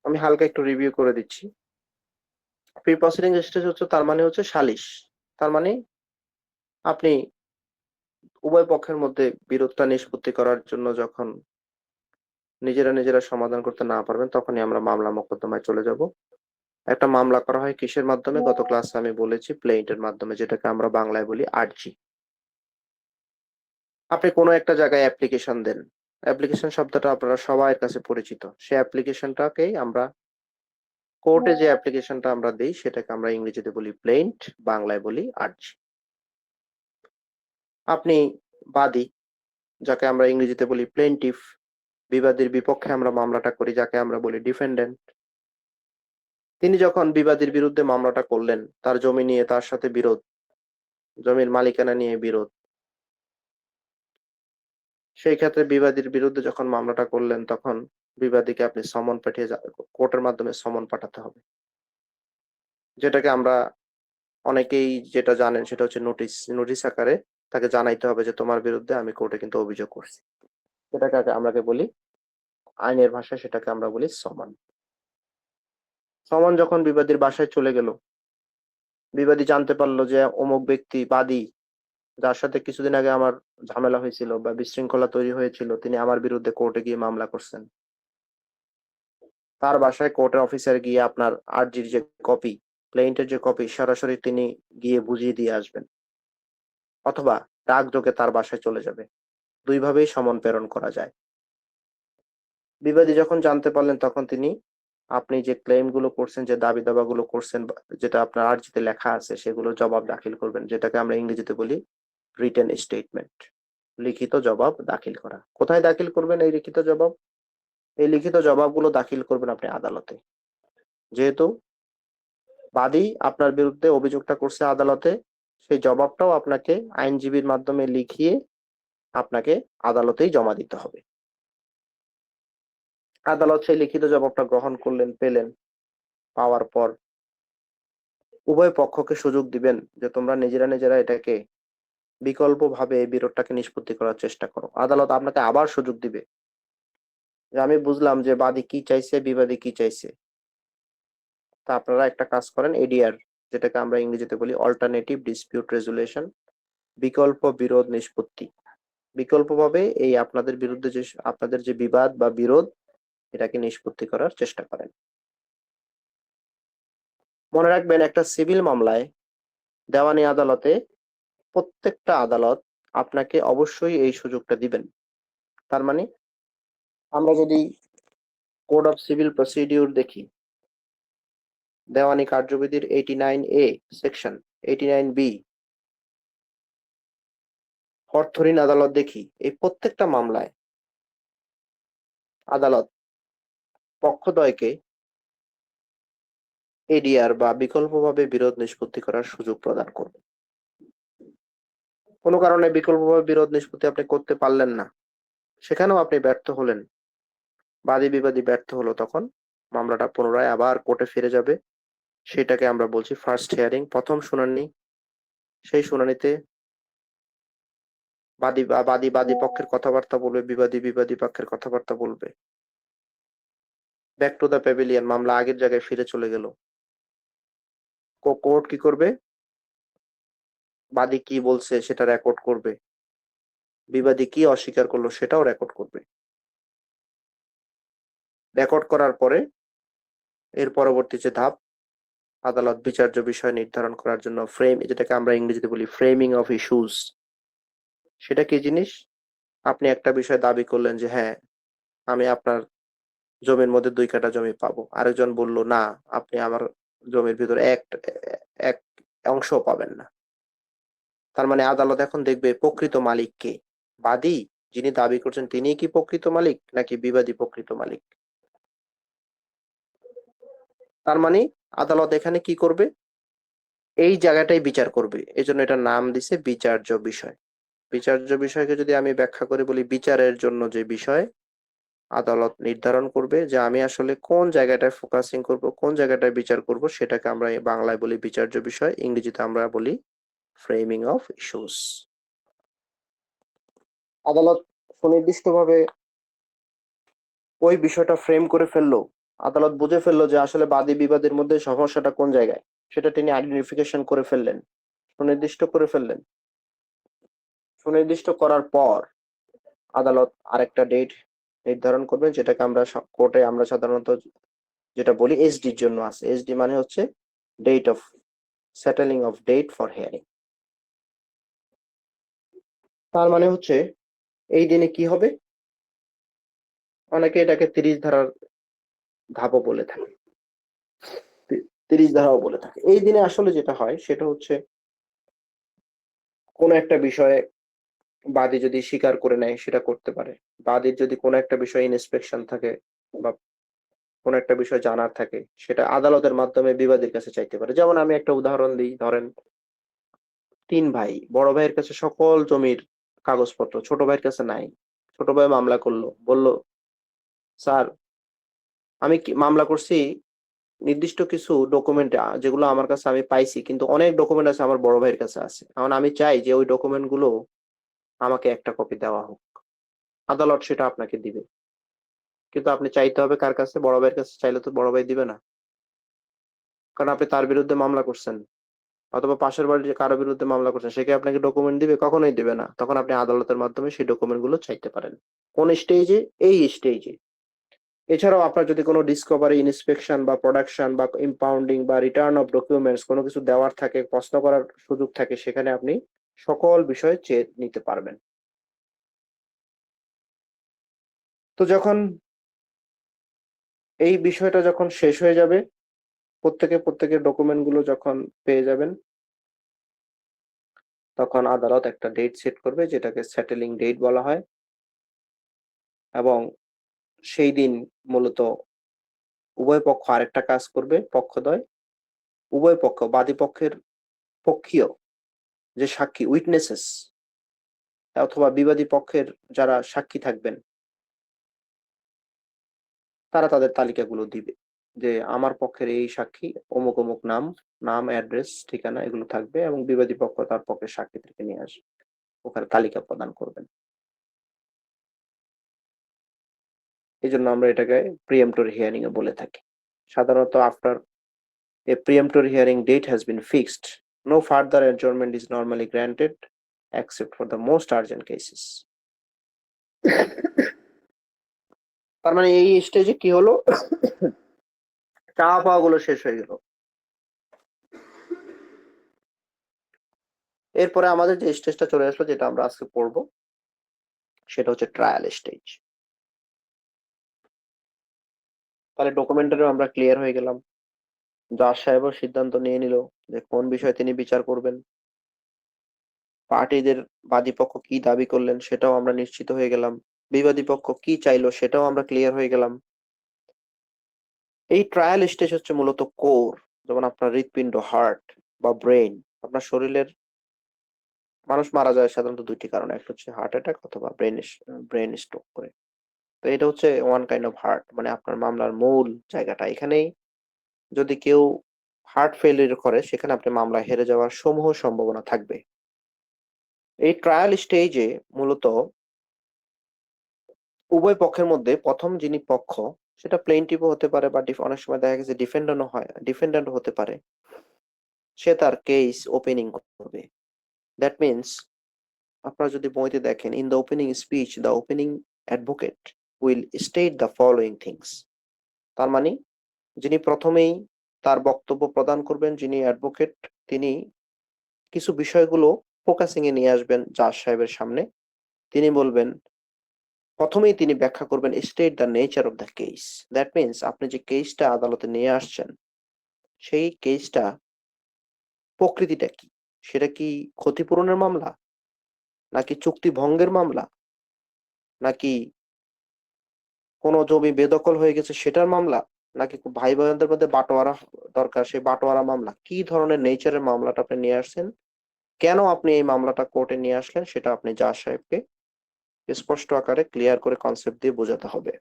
আমি হালকা একটু রিভিউ করে দিচ্ছি। প্রি প্রসিডিং স্টেজ হচ্ছে, তার মানে হচ্ছে সালিশ। তার মানে আপনি উভয় পক্ষের মধ্যে বিরোধটা নিষ্পত্তি করার জন্য যখন নিজেরা সমাধান করতে না পারবেন, তখনই আমরা মামলা মোকদ্দমায় চলে যাব। একটা মামলা করা হয় কিসের মাধ্যমে? গত ক্লাসে আমি বলেছি প্লেইন্টের মাধ্যমে, যেটাকে আমরা বাংলায় বলি আর্জি। আপনি কোনো একটা জায়গায় অ্যাপ্লিকেশন দেন, অ্যাপ্লিকেশন শব্দটা আপনারা সবার কাছে পরিচিত। সেই অ্যাপ্লিকেশনটাকেই আমরা কোর্টে যে অ্যাপ্লিকেশনটা আমরা দেই সেটাকে আমরা ইংরেজিতে বলি প্লেইন্ট, বাংলায় বলি আর্জি। আপনি বাদী, যাকে আমরা ইংরেজিতে বলি প্লেন্টিফ, বিবাদীর বিপক্ষে আমরা মামলাটা করি, যাকে আমরা বলি ডিফেন্ডেন্ট। তিনি যখন বিবাদীর বিরুদ্ধে মামলাটা করলেন, তার জমি নিয়ে তার সাথে বিরোধ, জমির মালিকানা নিয়ে বিরোধ, সেই ক্ষেত্রে বিবাদীর বিরুদ্ধে যখন মামলাটা করলেন, তখন বিবাদীকে আপনি সমন পাঠিয়ে কোর্টের মাধ্যমে সমন পাঠাতে হবে, যেটাকে আমরা অনেকেই যেটা জানেন সেটা হচ্ছে নোটিশ। নোটিশ আকারে তাকে জানাইতে হবে যে তোমার বিরুদ্ধে আমি কোর্টে কিন্তু অভিযোগ করছি। সেটাকে আমরা বলি, আইনের ভাষায় সেটাকে আমরা বলি সমন। সমন যখন বিবাদীর বাসায় চলে গেল, বিবাদী জানতে পারলো যে অমুক ব্যক্তি বাদী, যার সাথে কিছুদিন আগে আমার ঝামেলা হয়েছিল বা বিশৃঙ্খলা তৈরি হয়েছিল, তিনি আমার বিরুদ্ধে কোর্টে গিয়ে মামলা করছেন। তার বাসায় কোর্টের অফিসার গিয়ে আপনার আর্জির যে কপি, প্লেইন্টের যে কপি, সরাসরি তিনি গিয়ে বুঝিয়ে দিয়ে আসবেন, অথবা ডাকযোগে তার বাসায় চলে যাবে। দুই ভাবেই সমন প্রেরণ করা যায়। বিবাদী যখন জানতে পারলেন, তখন তিনি আপনি যে ক্লেম গুলো করছেন, যে দাবি দাবাগুলো করছেন, যেটা আপনার আর্জিতে লেখা আছে, সেগুলো জবাব দাখিল করবেন, যেটাকে আমরা ইংরেজিতে বলি রিটেন স্টেটমেন্ট, লিখিত জবাব দাখিল করা। কোথায় দাখিল করবেন এই লিখিত জবাব? এই লিখিত জবাবগুলো দাখিল করবেন আপনি আদালতে। যেহেতু বাদী আপনার বিরুদ্ধে অভিযোগটা করছে আদালতে, সেই জবাবটাও আপনাকে আইনজীবীর মাধ্যমে লিখিয়ে আপনাকে আদালতেই জমা দিতে হবে। আদালত সেই লিখিত জবাবটা গ্রহণ করলেন, পেলেন। পাওয়ার পর উভয় পক্ষকে সুযোগ দিবেন যে তোমরা নিজেরা এটাকে বিকল্পভাবে এই বিরোধটাকে নিষ্পত্তি করার চেষ্টা করো। আদালত আপনাকে আবার সুযোগ দিবে যে আমি বুঝলাম যে বাদী কি চাইছে, বিবাদী কি চাইছে, তা আপনারা একটা কাজ করেন, এডিআর, যেটাকে আমরা ইংরেজিতে বলি অল্টারনেটিভ ডিসপিউট রেজুলেশন, বিকল্প বিরোধ নিষ্পত্তি। বিকল্পভাবে এই আপনাদের বিরুদ্ধে যে আপনাদের যে বিবাদ বা বিরোধ, এটাকে নিষ্পত্তি করার চেষ্টা করেন। মনে রাখবেন, একটা সিভিল মামলায় দেওয়ানি আদালতে প্রত্যেকটা আদালত আপনাকে অবশ্যই এই সুযোগটা দিবেন। তার মানে আমরা যদি কোড অফ সিভিল প্রসিডিউর দেখি, দেওয়ানি কার্যবিধির 89A সেকশন, 89B, অর্থঋণ আদালত দেখি, এই প্রত্যেকটা মামলায় আদালত পক্ষদ্বয়কে এডিআর বা বিকল্পভাবে বিরোধ নিষ্পত্তি করার সুযোগ প্রদান করবে। কোনো কারণে বিকল্পভাবে বিরোধ নিষ্পত্তি আপনি করতে পারলেন না, সেখানেও আপনি ব্যর্থ হলেন, বাদী বিবাদী ব্যর্থ হলো, তখন মামলাটা পুনরায় আবার কোর্টে ফিরে যাবে। সেটাকে আমরা বলছি ফার্স্ট হিয়ারিং, প্রথম শুনানি। সেই শুনানিতে বাদী পক্ষের কথাবার্তা বলবে, বিবাদী পক্ষের কথাবার্তা বলবে। ব্যাক টু দ্য প্যাভিলিয়ন, মামলা আগের জায়গায় ফিরে চলে গেল। কোর্ট কি করবে? বাদী কি বলছে সেটা রেকর্ড করবে, বিবাদী কি অস্বীকার করলো সেটাও রেকর্ড করবে। রেকর্ড করার পরে এর পরবর্তী যে ধাপ, আদালত বিচার্য বিষয় নির্ধারণ করার জন্য যেটাকে আমরা ইংরেজিতে বলি ফ্রেমিং অফ ইস্যুস। সেটা কি জিনিস? আপনি একটা বিষয় দাবি করলেন যে হ্যাঁ, আমি আপনার জমির মধ্যে 2 কাঠা জমি পাবো। আরেকজন বলল না, আপনি আমার জমির ভিতরে এক অংশ পাবেন না। তার মানে আদালত এখন দেখবে প্রকৃত মালিক কে। বাদী যিনি দাবি করছেন তিনি কি প্রকৃত মালিক, নাকি বিবাদী প্রকৃত মালিক? তার মানে আদালত এখানে কি করবে? এই জায়গাটাই বিচার করবে। এজন্য এটার নাম দিছে বিচার্য বিষয়। বিচার্য বিষয়কে যদি আমি ব্যাখ্যা করে বলি, বিচারের জন্য যে বিষয় আদালত নির্ধারণ করবে যে আমি আসলে কোন জায়গাটায় ফোকাসিং করব, কোন জায়গাটায় বিচার করব, সেটাকে আমরা বাংলায় বলি বিচার্য বিষয়, ইংরেজিতে আমরা বলি ফ্রেমিং অফ ইস্যুস। আদালত সুনির্দিষ্টভাবে ওই বিষয়টা ফ্রেম করে ফেললো, আদালত বুঝে ফেললো যে আসলে বাদী বিবাদের মধ্যে সমস্যাটা কোন জায়গায়, সেটা তিনি আইডেন্টিফিকেশন করে ফেললেন, সুনির্দিষ্ট করে ফেললেন। সুনির্দিষ্ট করার পর আদালত আরেকটা ডেট নির্ধারণ করবে, যেটাকে আমরা কোর্টে আমরা সাধারণত যেটা বলি এসডির জন্য আছে। এসডি মানে হচ্ছে date of settling of date for hearing. তার মানে হচ্ছে এই দিনে কি হবে? অনেকে এটাকে 30 ধারার ধাপও বলে থাকে, 30 ধারাও বলে থাকে। এই দিনে আসলে যেটা হয় সেটা হচ্ছে কোন একটা বিষয়ে বাদী যদি স্বীকার করে নেয় সেটা করতে পারে। বাদীর যদি কোনো একটা বিষয়ে ইনস্পেকশন থাকে বা কোন একটা বিষয় জানার থাকে, সেটা আদালতের মাধ্যমে বিবাদীর কাছে চাইতে পারে। যেমন আমি একটা উদাহরণ দিই, ধরেন 3 ভাই, বড় ভাইয়ের কাছে সকল জমির কাগজপত্র, ছোট ভাইয়ের কাছে নাই। ছোট ভাই মামলা করলো, বলল স্যার আমি কি মামলা করছি নির্দিষ্ট কিছু ডকুমেন্ট যেগুলো আমার কাছে আমি পাইছি, কিন্তু অনেক ডকুমেন্ট আছে আমার বড় ভাইয়ের কাছে আছে। এখন আমি চাই যে ওই ডকুমেন্ট গুলো আমাকে একটা কপি দেওয়া হোক। আদালত সেটা আপনাকে দিবে, কিন্তু আপনি চাইতে হবে কার কাছে? বড় ভাইয়ের কাছে। চাইলে তো বড় ভাই দিবে না, কারণ আপনি তার বিরুদ্ধে মামলা করছেন। অথবা পাশের বাড়ির যে কারো বিরুদ্ধে মামলা করছেন, সে কি আপনাকে ডকুমেন্ট দিবে? কখনোই দিবে না। তখন আপনি আদালতের মাধ্যমে সেই ডকুমেন্ট গুলো চাইতে পারেন। কোন স্টেজে? এই স্টেজে। এছাড়াও আপনার যদি কোনো ডিসকভারি, ইন্সপেকশন বা প্রোডাকশন বা ইম্পাউন্ডিং বা রিটার্ন অফ ডকুমেন্টস কোনো কিছু দেওয়ার থাকে, প্রশ্ন করার সুযোগ থাকে, সেখানে আপনি সকল বিষয় চেয়ে নিতে পারবেন। তো যখন এই বিষয়টা যখন শেষ হয়ে যাবে, প্রত্যেকের ডকুমেন্ট গুলো যখন পেয়ে যাবেন, তখন আদালত একটা ডেট সেট করবে, যেটাকে সেটেলিং ডেট বলা হয়। এবং সেই দিন মূলত উভয় পক্ষ আরেকটা কাজ করবে, পক্ষদ্বয় উভয় পক্ষ, বাদী পক্ষের পক্ষীয় যে সাক্ষী উইটনেসেস অথবা বিবাদী পক্ষের যারা সাক্ষী থাকবেন, তারা তাদের তালিকাগুলো দিবে যে আমার পক্ষের এই সাক্ষী অমুক অমুক নাম, অ্যাড্রেস, ঠিকানা এগুলো থাকবে, এবং বিবাদী পক্ষ তার পক্ষের সাক্ষীদেরকে নিয়ে আসবে, ওখানে তালিকা প্রদান করবেন। এই জন্য আমরা এটাকে প্রিএম্পটরি হিয়ারিং এ বলে থাকি। সাধারণত after a preemptory hearing date has been fixed, no further adjournment is normally granted except for the most urgent cases. তার মানে এই স্টেজে কি হলো? চাওয়া পাওয়া গুলো শেষ হয়ে গেল। এরপরে আমাদের যে স্টেজটা চলে আসলো, যেটা আমরা আজকে পড়বো, সেটা হচ্ছে ট্রায়াল স্টেজ। তাহলে ডকুমেন্টারিও আমরা ক্লিয়ার হয়ে গেলাম। জাজ সাহেবও সিদ্ধান্ত নিয়ে নিল যে কোন বিষয়ে তিনি বিচার করবেন। পার্টিদের বাদী পক্ষ কি দাবি করলেন সেটাও আমরা নিশ্চিত হয়ে গেলাম। বিবাদী পক্ষ কি চাইলো সেটাও আমরা ক্লিয়ার হয়ে গেলাম। এই ট্রায়াল স্টেজ হচ্ছে মূলত কোর, যেমন আপনার হৃৎপিণ্ড, হার্ট বা ব্রেন। আপনার শরীরের মানুষ মারা যায় সাধারণত দুইটি কারণে, একটা হচ্ছে হার্ট অ্যাটাক অথবা ব্রেন স্ট্রোক করে। তো এটা হচ্ছে ওয়ান কাইন্ড অফ হার্ট, মানে আপনার মামলার মূল জায়গাটা এখানেই। যদি কেউ হার্ট ফেলিয়ার করে সেখানে আপনি মামলা হেরে যাওয়ার সমূহ সম্ভাবনা থাকবে। এই ট্রায়াল স্টেজে মূলত উভয় পক্ষের মধ্যে প্রথম যিনি পক্ষ, সেটা প্লেইনটিভও হতে পারে বা অনেক সময় দেখা গেছে ডিফেন্ডেন্ট হতে পারে, সে তার কেস ওপেনিং করবে। দ্যাট মিনস আপনারা যদি বইতে দেখেন, in the opening speech the opening advocate will state the following things. তার মানে যিনি প্রথমেই তার বক্তব্য প্রদান করবেন, যিনি অ্যাডভোকেট, তিনি কিছু বিষয়গুলো ফোকাসিং এ নিয়ে আসবেন জাজ সাহেবের সামনে। তিনি বলবেন, প্রথমেই তিনি ব্যাখ্যা করবেন state the nature of the case. That means আপনি যে কেসটা আদালতে নিয়ে আসছেন, সেই কেসটা প্রকৃতিটা কি? সেটা কি ক্ষতিপূরণের মামলা, নাকি চুক্তি ভঙ্গের মামলা, নাকি কোনো জমি বেদখল হয়ে গেছে সেটার মামলা, নাকি ভাই বোনদের মধ্যে বাটোয়ারা দরকার সেই বাটোয়ারা মামলা? কি ধরনের নেচারের মামলাটা আপনি নিয়ে আসছেন, কেন আপনি এই মামলাটা কোর্টে নিয়ে আসলেন, সেটা আপনি জাজ সাহেবকে স্পষ্ট আকারে ক্লিয়ার করে কনসেপ্ট দিয়ে বোঝাতে হবে।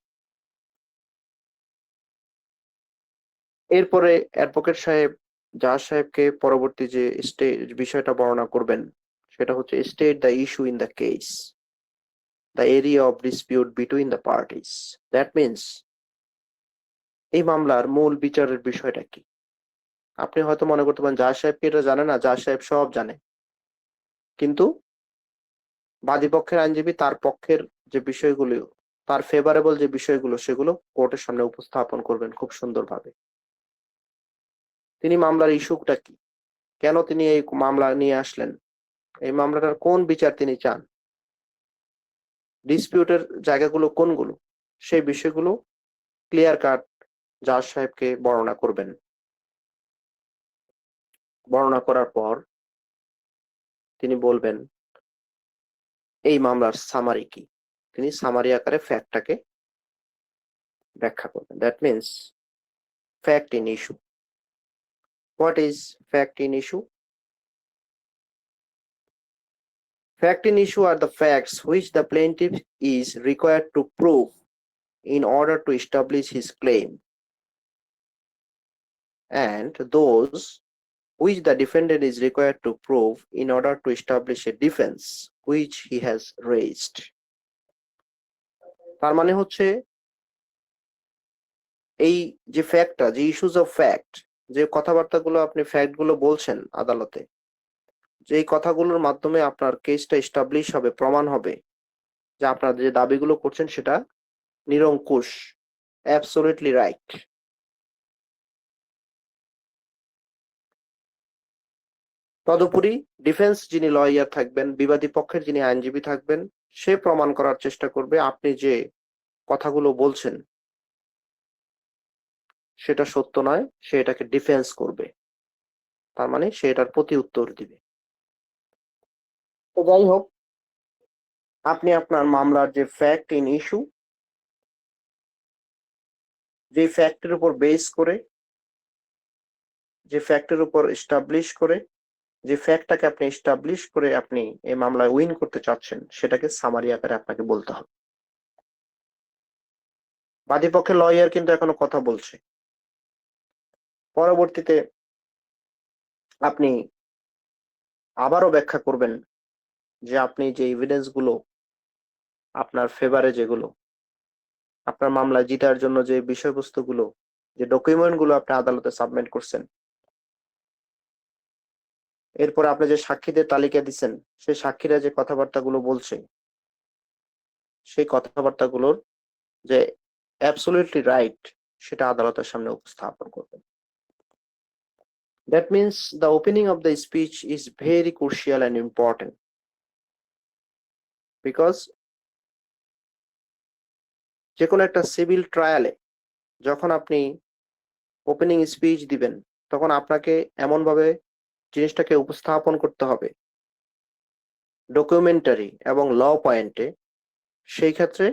এরপরে অ্যাডভোকেট সাহেব জাজ সাহেবকে পরবর্তী যে বিষয়টা বর্ণনা করবেন, সেটা হচ্ছে state the issue in the case, the area of dispute between the parties. That means এই মামলার মূল বিচারের বিষয়টা কি? আপনি হয়তো মনে করতে পারেন জাজ সাহেব কি এটা জানে না, জাজ সাহেব সব জানে। কিন্তু বাদীপক্ষের আইনজীবী তার পক্ষের যে বিষয়গুলো, তার ফেভারেবল যে বিষয়গুলো, সেগুলো কোর্টের সামনে উপস্থাপন করবেন খুব সুন্দরভাবে। তিনি মামলার ইস্যুটা কি, কেন তিনি এই মামলা নিয়ে আসলেন, এই মামলাটার কোন বিচার তিনি চান, ডিসপিউটের জায়গাগুলো কোনগুলো, সেই বিষয়গুলো ক্লিয়ার কাট জাজ সাহেবকে বর্ণনা করবেন। বর্ণনা করার পর তিনি বলবেন এই মামলার সামারি কি। তিনি সামারি আকারে ফ্যাক্টটাকে ব্যাখ্যা করবেন। That means fact in issue. What is fact in issue? Fact in issue are the facts which the plaintiff is required to prove in order to establish his claim, and those which the defendant is required to prove in order to establish a defense which he has raised. তার মানে হচ্ছে এই যে ফ্যাক্টটা, যে issues of fact, যে কথাবার্তাগুলো আপনি fact গুলো বলছেন আদালতে, যে কথাগুলোর মাধ্যমে আপনার কেসটা এস্টাবলিশ হবে, প্রমাণ হবে যে আপনার যে দাবিগুলো করছেন সেটা নিরঙ্কুশ, অ্যাবসলিউটলি রাইট। তদুপরি ডিফেন্স যিনি লয়ার থাকবেন, বিবাদী পক্ষের যিনি আইনজীবী থাকবেন, সে প্রমাণ করার চেষ্টা করবে আপনি যে কথাগুলো বলছেন সেটা সত্য নয়, সে এটাকে ডিফেন্স করবে। তার মানে সে এটার প্রতি উত্তর দিবে। তো যাই হোক, আপনি আপনার মামলার যে ফ্যাক্ট ইন ইস্যু, যে ফ্যাক্টের উপর বেস করে, যে ফ্যাক্টের উপর এস্টাবলিশ করে, যে ফ্যাক্টটাকে আপনি এস্টাবলিশ করে আপনি এই মামলায় উইন করতে চাচ্ছেন, সেটাকে সামারি আকারে আপনাকে বলতে হবে। বাদীপক্ষের লয়ার কিন্তু এখনো কথা বলছে। পরবর্তীতে আপনি আবারও ব্যাখ্যা করবেন যে আপনি যে এভিডেন্স গুলো আপনার ফেভারে, যেগুলো আপনার মামলা জিতার জন্য যে বিষয়বস্তুগুলো, যে ডকুমেন্ট গুলো আপনি আদালতে সাবমিট করছেন, এরপর আপনি যে সাক্ষীদের তালিকা দিচ্ছেন, সেই সাক্ষীরা যে কথাবার্তাগুলো বলছে, সেই কথাবার্তাগুলোর যে অ্যাবসলিউটলি রাইট, সেটা আদালতের সামনে উপস্থাপন করবেন। That means the opening of the speech is very crucial and important, because যে কোনো একটা সিভিল ট্রায়ালে যখন আপনি ওপেনিং স্পিচ দিবেন, তখন আপনাকে এমন ভাবে জিনিসটাকে উপস্থাপন করতে হবে ডকুমেন্টারি এবং ল পয়েন্টে। সেই ক্ষেত্রে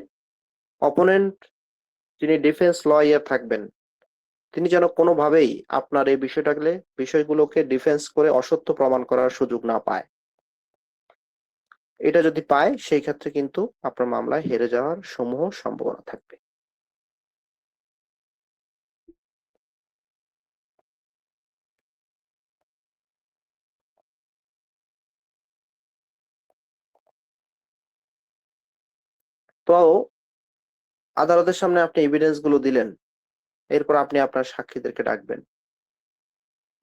অপোনেন্ট যিনি ডিফেন্স লয়ার থাকবেন, তিনি যেন কোনোভাবেই আপনার এই বিষয়গুলোকে ডিফেন্স করে অসত্য প্রমাণ করার সুযোগ না পায়। এটা যদি পায় সেই ক্ষেত্রে কিন্তু আপনার মামলায় হেরে যাওয়ার সমূহ সম্ভাবনা থাকবে। তো আদালতের সামনে আপনি এভিডেন্স গুলো দিলেন, এরপর আপনি আপনার সাক্ষীদেরকে ডাকবেন।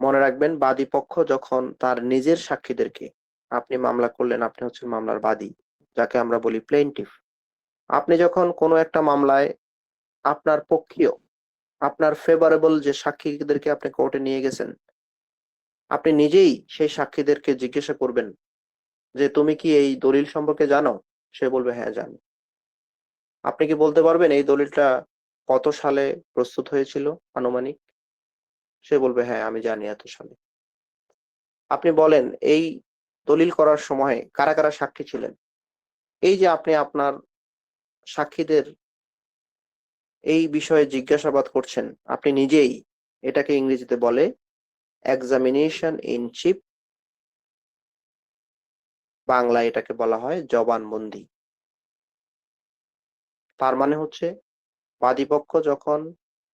মনে রাখবেন, বাদী পক্ষ যখন তার নিজের সাক্ষীদেরকে, আপনি মামলা করলেন, আপনি হচ্ছেন মামলার বাদী, যাকে আমরা বলি প্লেইন্টিফ। আপনি যখন কোনো একটা মামলায় আপনার পক্ষীয়, আপনার ফেভারেবল যে সাক্ষীদেরকে আপনি কোর্টে নিয়ে গেছেন, আপনি নিজেই সেই সাক্ষীদেরকে জিজ্ঞাসা করবেন যে তুমি কি এই দলিল সম্পর্কে জানো? সে বলবে হ্যাঁ জানি। আপনি কি বলতে পারবেন এই দলিলটা কত সালে প্রস্তুত হয়েছিল আনুমানিক? সে বলবে হ্যাঁ আমি জানি এত সালে। আপনি বলেন এই দলিল করার সময় কারা কারা সাক্ষী ছিলেন? এই যে আপনি আপনার সাক্ষীদের এই বিষয়ে জিজ্ঞাসাবাদ করছেন, আপনি নিজেই, এটাকে ইংরেজিতে বলে এক্সামিনেশন ইন চিফ, বাংলায় এটাকে বলা হয় জবানবন্দি। তার মানে হচ্ছে বাদীপক্ষ যখন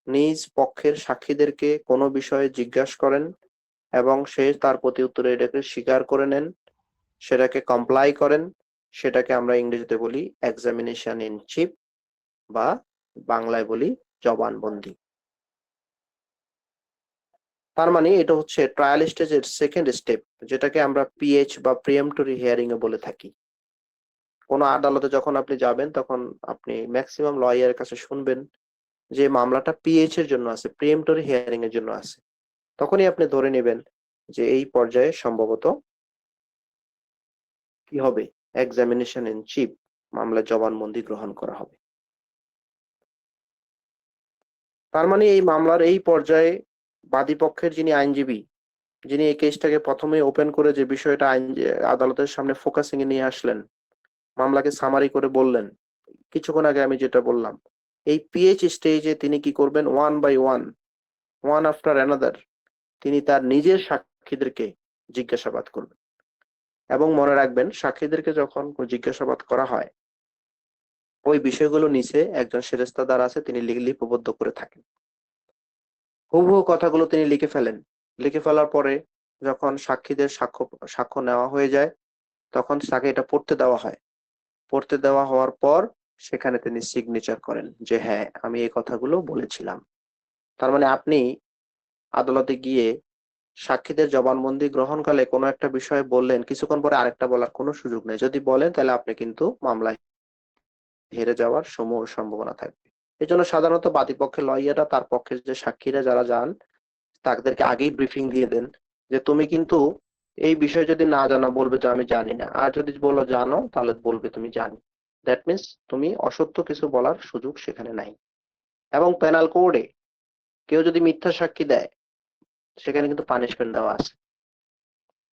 নিজ পক্ষের সাক্ষীদেরকে কোনো বিষয়ে জিজ্ঞাসা করেন এবং সে তার প্রতি উত্তরে এটাকে স্বীকার করে নেন, সেটাকে কমপ্লাই করেন, সেটাকে আমরা ইংরেজিতে বলি এক্সামিনেশন ইন চিফ বা বাংলায় বলি জবানবন্দি। তার মানে এটা হচ্ছে ট্রায়াল স্টেজের সেকেন্ড স্টেপ, যেটাকে আমরা পিএইচ বা প্রিএম্পটরি হিয়ারিং এ বলে থাকি। কোনো আদালতে যখন আপনি যাবেন তখন আপনি ম্যাক্সিমাম লয়ারের কাছে শুনবেন যে মামলাটা পিএইচ এর জন্য আছে, প্রিএম্পটরি হিয়ারিং এর জন্য আছে। তখনই আপনি ধরে নেবেন যে এই পর্যায়ে সম্ভবত কি হবে, এক্সামিনেশন ইন চিফ, মামলার জবানবন্দি গ্রহণ করা হবে। তার মানে এই মামলার এই পর্যায়ে বাদীপক্ষের যিনি আইনজীবী, যিনি এই কেসটাকে প্রথমে ওপেন করে যে বিষয়টা আদালতের সামনে ফোকাসিং এ নিয়ে আসলেন, মামলাকে সামারি করে বললেন, কিছুক্ষণ আগে আমি যেটা বললাম, এই পিএইচ স্টেজে তিনি কি করবেন, one by one, one after another, তিনি তার নিজের সাক্ষীদেরকে জিজ্ঞাসাবাদ করবেন। এবং মনে রাখবেন, সাক্ষীদেরকে যখন জিজ্ঞাসাবাদ করা হয়, ওই বিষয়গুলো নিচে একজন সেরেস্তাদার আছে, তিনি লিপিবদ্ধ করে থাকেন। হুবহু কথাগুলো তিনি লিখে ফেলেন। লিখে ফেলার পরে যখন সাক্ষীদের সাক্ষ্য নেওয়া হয়ে যায়, তখন তাকে এটা পড়তে দেওয়া হয়। পড়তে দেওয়া হওয়ার পর সেখানে তিনি সিগনেচার করেন যে হ্যাঁ আমি এই কথাগুলো বলেছিলাম। তার মানে আপনি আদালতে গিয়ে সাক্ষীদের জবানবন্দি গ্রহণকালে কোনো একটা বিষয় বললেন, কিছুক্ষণ পরে আরেকটা বলার কোনো সুযোগ নেই। যদি বলেন তাহলে আপনি কিন্তু মামলায় হেরে যাওয়ার সমূহ সম্ভাবনা থাকবে। এজন্য সাধারণত বাদীপক্ষের লয়াররা তার পক্ষের যে সাক্ষীরা যারা যান, তাদেরকে আগেই ব্রিফিং দিয়ে দেন যে তুমি কিন্তু এই বিষয় যদি না জানো বলবে যে আমি জানি না, আর যদি বলো জানো তাহলে বলবে তুমি জানি। দ্যাট মিনস তুমি অসত্য কিছু বলার সুযোগ সেখানে নাই। এবং পেনাল কোডে কেউ যদি মিথ্যা সাক্ষী দেয়, সেখানে কিন্তু পানিশমেন্ট দেওয়া আছে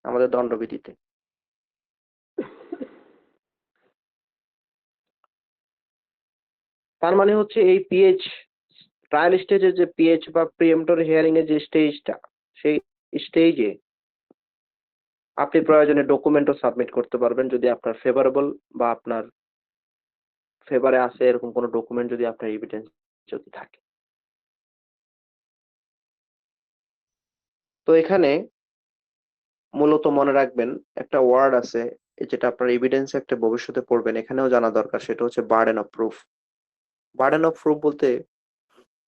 আমাদের দণ্ডবিধিতে। তার মানে হচ্ছে এই পিএইচ ট্রায়াল স্টেজে যে পিএইচ বা প্রিএম্পটরি হিয়ারিং এর যে স্টেজটা, সেই স্টেজে আপনি প্রয়োজনে ডকুমেন্টও সাবমিট করতে পারবেন যদি আপনার ফেভারেবল বা আপনার ফেভারে আছে এরকম কোনো ডকুমেন্ট যদি আপনার এভিডেন্স যদি থাকে। তো এখানে মূলত মনে রাখবেন একটা ওয়ার্ড আছে যেটা আপনার এভিডেন্স একটা ভবিষ্যতে পড়বেন, এখানেও জানা দরকার, সেটা হচ্ছে burden of proof. Burden of proof বলতে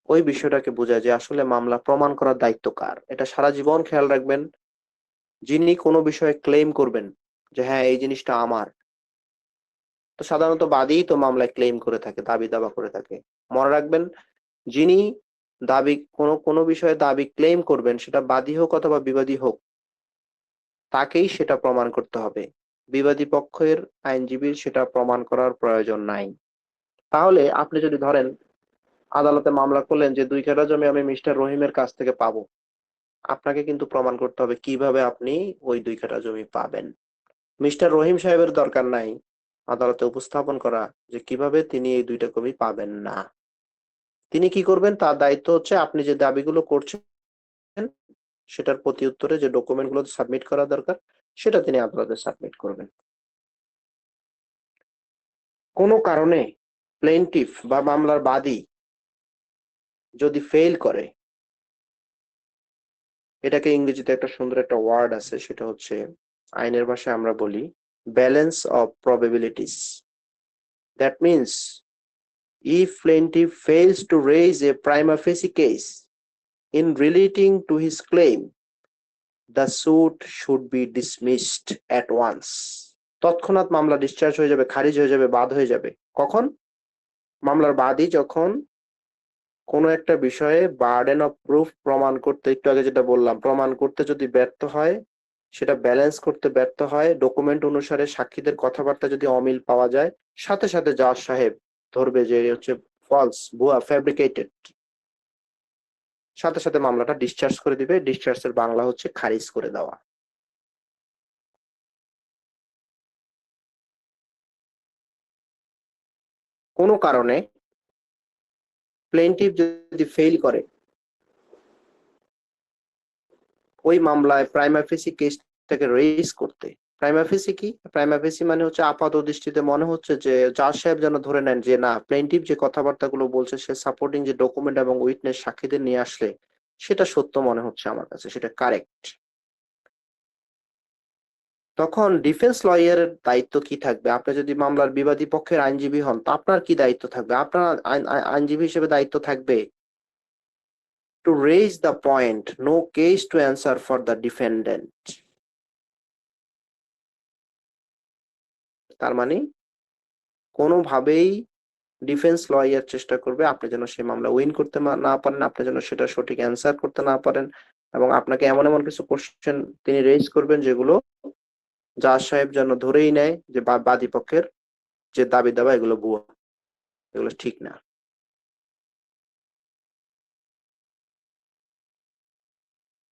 ওই বিষয়টাকে বোঝায় যে আসলে মামলা প্রমাণ করার দায়িত্ব কার। এটা সারা জীবন খেয়াল রাখবেন, যিনি কোনো বিষয়ে ক্লেম করবেন যে হ্যাঁ এই জিনিসটা আমার, তো সাধারণত বাদীই তো মামলায় ক্লেম করে থাকে, দাবি দাবা করে থাকে। মনে রাখবেন, যিনি দাবি কোনো বিষয়ে দাবি ক্লেম করবেন, সেটা বাদী হোক অথবা বিবাদী হোক, তাকেই সেটা প্রমাণ করতে হবে। বিবাদী পক্ষের আইনজীবীর সেটা প্রমাণ করার প্রয়োজন নাই। তাহলে আপনি যদি ধরেন আদালতে মামলা করলেন যে 2 কাঠা জমি আমি মিস্টার রহিমের কাছ থেকে পাবো, আপনাকে কিন্তু প্রমাণ করতে হবে কিভাবে আপনি ওই 2 কাঠা জমি পাবেন। মিস্টার রহিম সাহেবের দরকার নাই আদালতে উপস্থাপন করা যে কিভাবে তিনি এই 2টা জমি পাবেন না। তিনি কি করবেন, তার দায়িত্ব হচ্ছে আপনি যে দাবিগুলো করছেন সেটার প্রতি উত্তরে যে ডকুমেন্টগুলো সাবমিট করা দরকার সেটা তিনি আদালতে সাবমিট করবেন। কোনো কারণে প্লেনটিফ বা মামলার বাদী যদি ফেল করে, এটাকে ইংরেজিতে একটা সুন্দর একটা ওয়ার্ড আছে, সেটা হচ্ছে আইনের ভাষায় আমরা বলি balance of probabilities. That means if plaintiff fails to raise a prima facie case in relating to his claim, the suit should be dismissed at once. তৎক্ষণাৎ মামলা ডিসচার্জ হয়ে যাবে, খারিজ হয়ে যাবে, বাদ হয়ে যাবে। কখন? মামলার বাদী যখন কোনো একটা বিষয়ে বার্ডেন অফ প্রুফ প্রমাণ করতে, একটু আগে যেটা বললাম, প্রমাণ করতে যদি ব্যর্থ হয়, সেটা ব্যালেন্স করতে ব্যর্থ হয়, ডকুমেন্ট অনুসারে সাক্ষীদের কথাবার্তা যদি অমিল পাওয়া যায়, সাথে সাথে জজ সাহেব ধরবে যে হচ্ছে ফলস, ভুয়া, ফ্যাব্রিকেটেড, সাথে সাথে মামলাটা ডিসচার্জ করে দিবে। ডিসচার্জের বাংলা হচ্ছে খারিজ করে দেওয়া। কোনো কারণে প্লেনটিফ যদি ফেল করে ওই মামলায় প্রাইমা ফেসি কেসটাকে রেইজ করতে, প্রাইমা ফেসি কি? প্রাইমা ফেসি মানে হচ্ছে আপাত দৃষ্টিতে মনে হচ্ছে যে জজ সাহেব যেন ধরে নেন যে না, প্লেনটিফ যে কথাবার্তাগুলো বলছে, সে সাপোর্টিং যে ডকুমেন্ট এবং উইটনেস সাক্ষীদের নিয়ে আসলে সেটা সত্য মনে হচ্ছে আমার কাছে, সেটা কারেক্ট। তখন ডিফেন্স লয়ারের দায়িত্ব কি থাকবে? আপনি যদি মামলার বিবাদী পক্ষের আইনজীবী হন, তো আপনার কি দায়িত্ব থাকবে? আপনার আইনজীবী হিসেবে দায়িত্ব থাকবে to raise the point, no case to answer for the defendant. তার মানে কোনোভাবেই ডিফেন্স লয়ার চেষ্টা করবে আপনি যেন সেই মামলা উইন করতে না পারেন, আপনি যেন সেটা সঠিক অ্যান্সার করতে না পারেন, এবং আপনাকে এমন এমন কিছু কোশ্চেন তিনি রেইজ করবেন যেগুলো জাজ সাহেব যেন ধরেই নেয় যে বাদী পক্ষের যে দাবি দাবা এগুলো ভুয়া, এগুলো ঠিক না।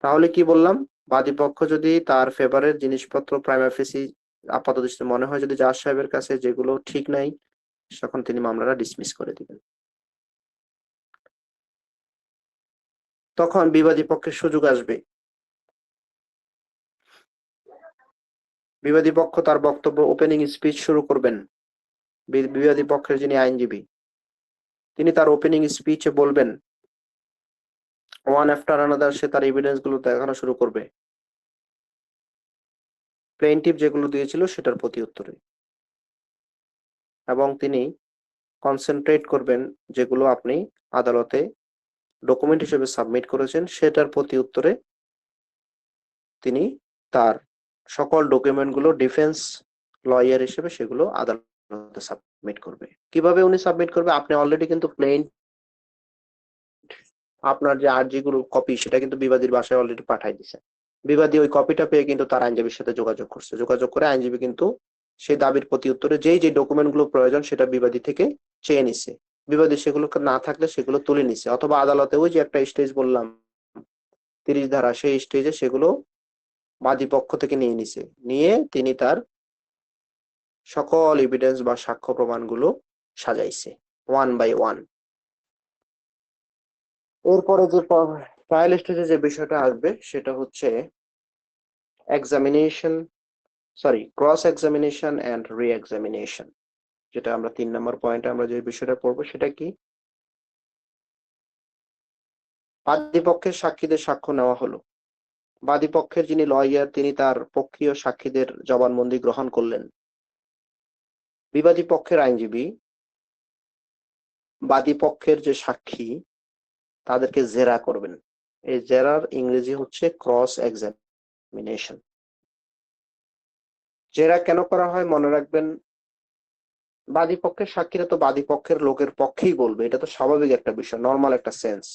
তাহলে কি বললাম? বাদী পক্ষ যদি তার ফেভারের জিনিসপত্র প্রাইমা ফেসি আপাত দৃষ্টিতে মনে হয় যদি জাজ সাহেবের কাছে যেগুলো ঠিক নাই, তখন তিনি মামলাটা ডিসমিস করে দিবেন। তখন বিবাদী পক্ষের সুযোগ আসবে। বিবাদী পক্ষ তার বক্তব্য, ওপেনিং স্পিচ শুরু করবেন। বিবাদী পক্ষের যিনি আইনজীবী, তিনি তার ওপেনিং স্পিচে বলবেন, ওয়ান আফটার আনাদার সে তার এভিডেন্স গুলো দেখানো শুরু করবে, প্লেইনটিফ যেগুলো দিয়েছিল সেটার প্রতি উত্তরে, এবং তিনি কনসেন্ট্রেট করবেন যেগুলো আপনি আদালতে ডকুমেন্ট হিসেবে সাবমিট করেছেন সেটার প্রতি উত্তরে তিনি তার সকল ডকুমেন্টগুলো ডিফেন্স লয়ার হিসেবে সেগুলো আদালতে সাবমিট করবে। কিভাবে উনি সাবমিট করবে? আপনি অলরেডি কিন্তু আপনার যে আর্জিগুলো কপি সেটা কিন্তু বিবাদীর বাসায় অলরেডি পাঠাই দিছে। বিবাদী ওই কপিটা পেয়ে কিন্তু তার আইনজীবীর সাথে যোগাযোগ করছে, যোগাযোগ করে আইনজীবী কিন্তু সেই দাবির প্রতি উত্তরে যেই যে ডকুমেন্ট গুলো প্রয়োজন সেটা বিবাদী থেকে চেয়ে নিছে, বিবাদী সেগুলো না থাকলে সেগুলো তুলে নিছে, অথবা আদালতে ওই যে একটা স্টেজ বললাম 30 ধারা, সেই স্টেজে সেগুলো বাদী পক্ষ থেকে নিয়ে নিছে, নিয়ে তিনি তার সকল এভিডেন্স বা সাক্ষ্য প্রমাণগুলো সাজাইছে ওয়ান বাই ওয়ান। এরপরে যে ট্রায়াল স্টেজে যে বিষয়টা আসবে সেটা হচ্ছে এক্সামিনেশন, ক্রস এক্সামিনেশন এন্ড রি এক্সামিনেশন, যেটা আমরা 3 নম্বর পয়েন্টে আমরা যে বিষয়টা পড়বো সেটা কি? বাদী পক্ষের সাক্ষীদের সাক্ষ্য নেওয়া হলো, বাদী পক্ষের যিনি লয়ার তিনি তার পক্ষীয় সাক্ষীদের জবানবন্দি গ্রহণ করলেন। বিবাদী পক্ষের আইনজীবী বাদী পক্ষের যে সাক্ষী তাদেরকে জেরা করবেন। এই জেরার ইংরেজি হচ্ছে ক্রস এক্সামিনেশন। জেরা কেন করা হয় মনে রাখবেন, বাদী পক্ষের সাক্ষীরা তো বাদী পক্ষের লোকের পক্ষেই বলবে, এটা তো স্বাভাবিক একটা বিষয়, নর্মাল একটা সেন্স।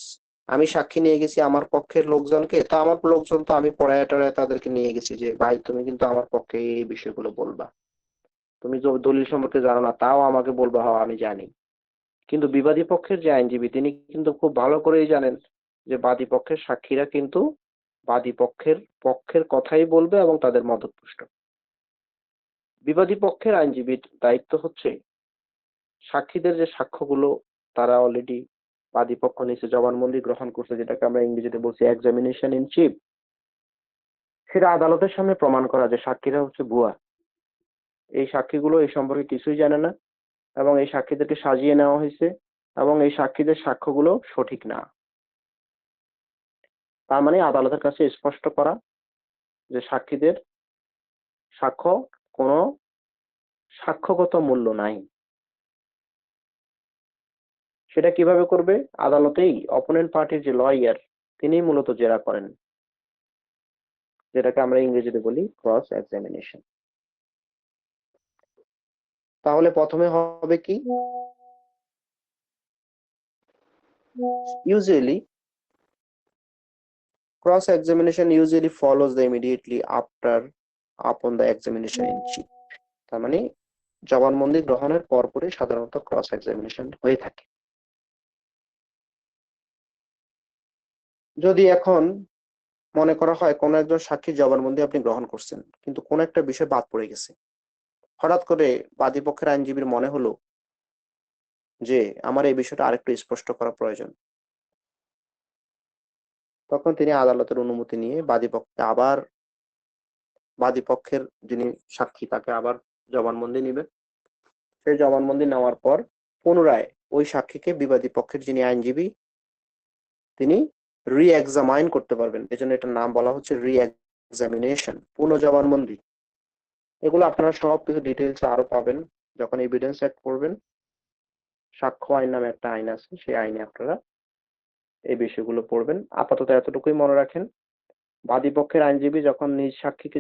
আমি সাক্ষী নিয়ে গেছি আমার পক্ষের লোকজনকে, তো আমার লোকজন তো আমি পড়ায় টড়ায় তাদেরকে নিয়ে গেছি যে ভাই তুমি কিন্তু আমার পক্ষে এই বিষয়গুলো বলবা, তুমি দলিল সম্পর্কে জানো না তাও আমাকে বলবা, হ্যাঁ আমি জানি। কিন্তু বিবাদী পক্ষের যে আইনজীবী তিনি কিন্তু খুব ভালো করেই জানেন যে বাদী পক্ষের সাক্ষীরা কিন্তু বাদী পক্ষের কথাই বলবে এবং তাদের মতপুষ্ট। বিবাদী পক্ষের আইনজীবীর দায়িত্ব হচ্ছে সাক্ষীদের যে সাক্ষ্যগুলো তারা অলরেডি বাদীপক্ষ নিচে জবানবন্দি গ্রহণ করছে, যেটাকে আমরা ইংরেজিতে বলছি এক্সামিনেশন ইন চিফ, সেটা আদালতের সামনে প্রমাণ করা যে সাক্ষীরা হচ্ছে ভুয়া, এই সাক্ষীগুলো এই সম্পর্কে কিছুই জানে না এবং এই সাক্ষীদেরকে সাজিয়ে নেওয়া হয়েছে এবং এই সাক্ষীদের সাক্ষ্যগুলো সঠিক না। তার মানে আদালতের কাছে স্পষ্ট করা যে সাক্ষীদের সাক্ষ্য কোনো সাক্ষ্যগত মূল্য নাই। সেটা কিভাবে করবে? আদালতেই অপোনেন্ট পার্টির যে লয়ার তিনি মূলত জেরা করেন, যেটাকে আমরা ইংরেজিতে বলি ক্রস এক্সামিনেশন। তাহলে প্রথমে হবে কি, usually cross examination usually follows the immediately upon the examination in chief। তার মানে জবানবন্দি গ্রহণের পরপরই সাধারণত ক্রস এক্সামিনেশন হয়ে থাকে। যদি এখন মনে করা হয় কোন একজন সাক্ষীর জবানবন্দি আপনি গ্রহণ করছেন, কিন্তু কোন একটা বিষয় বাদ পড়ে গেছে, হঠাৎ করে বাদীপক্ষের আইনজীবীর মনে হলো যে আমার এই বিষয়টা আরেকটু স্পষ্ট করা প্রয়োজন, তখন তিনি আদালতের অনুমতি নিয়ে বাদীপক্ষের যিনি সাক্ষী তাকে আবার জবানবন্দি নেবেন। সেই জবানবন্দি নেওয়ার পর পুনরায় ওই সাক্ষীকে বিবাদী পক্ষের যিনি আইনজীবী তিনি রি এক্সামাইন করতে পারবেন। এজন্য এটার নাম বলা হচ্ছে রি এক্সামিনেশন, পুনঃ জবানবন্দি। এগুলো আপনারা সব কিছু ডিটেইলস আরো পাবেন যখন এভিডেন্স অ্যাক্ট পড়বেন। সাক্ষ্য আইন নামে একটা আইন আছে, সেই আইনে আপনারা এই বিষয়গুলো পড়বেন। আপাতত এতটুকুই মনে রাখেন, বাদীপক্ষের আইনজীবী যখন নিজ সাক্ষীকে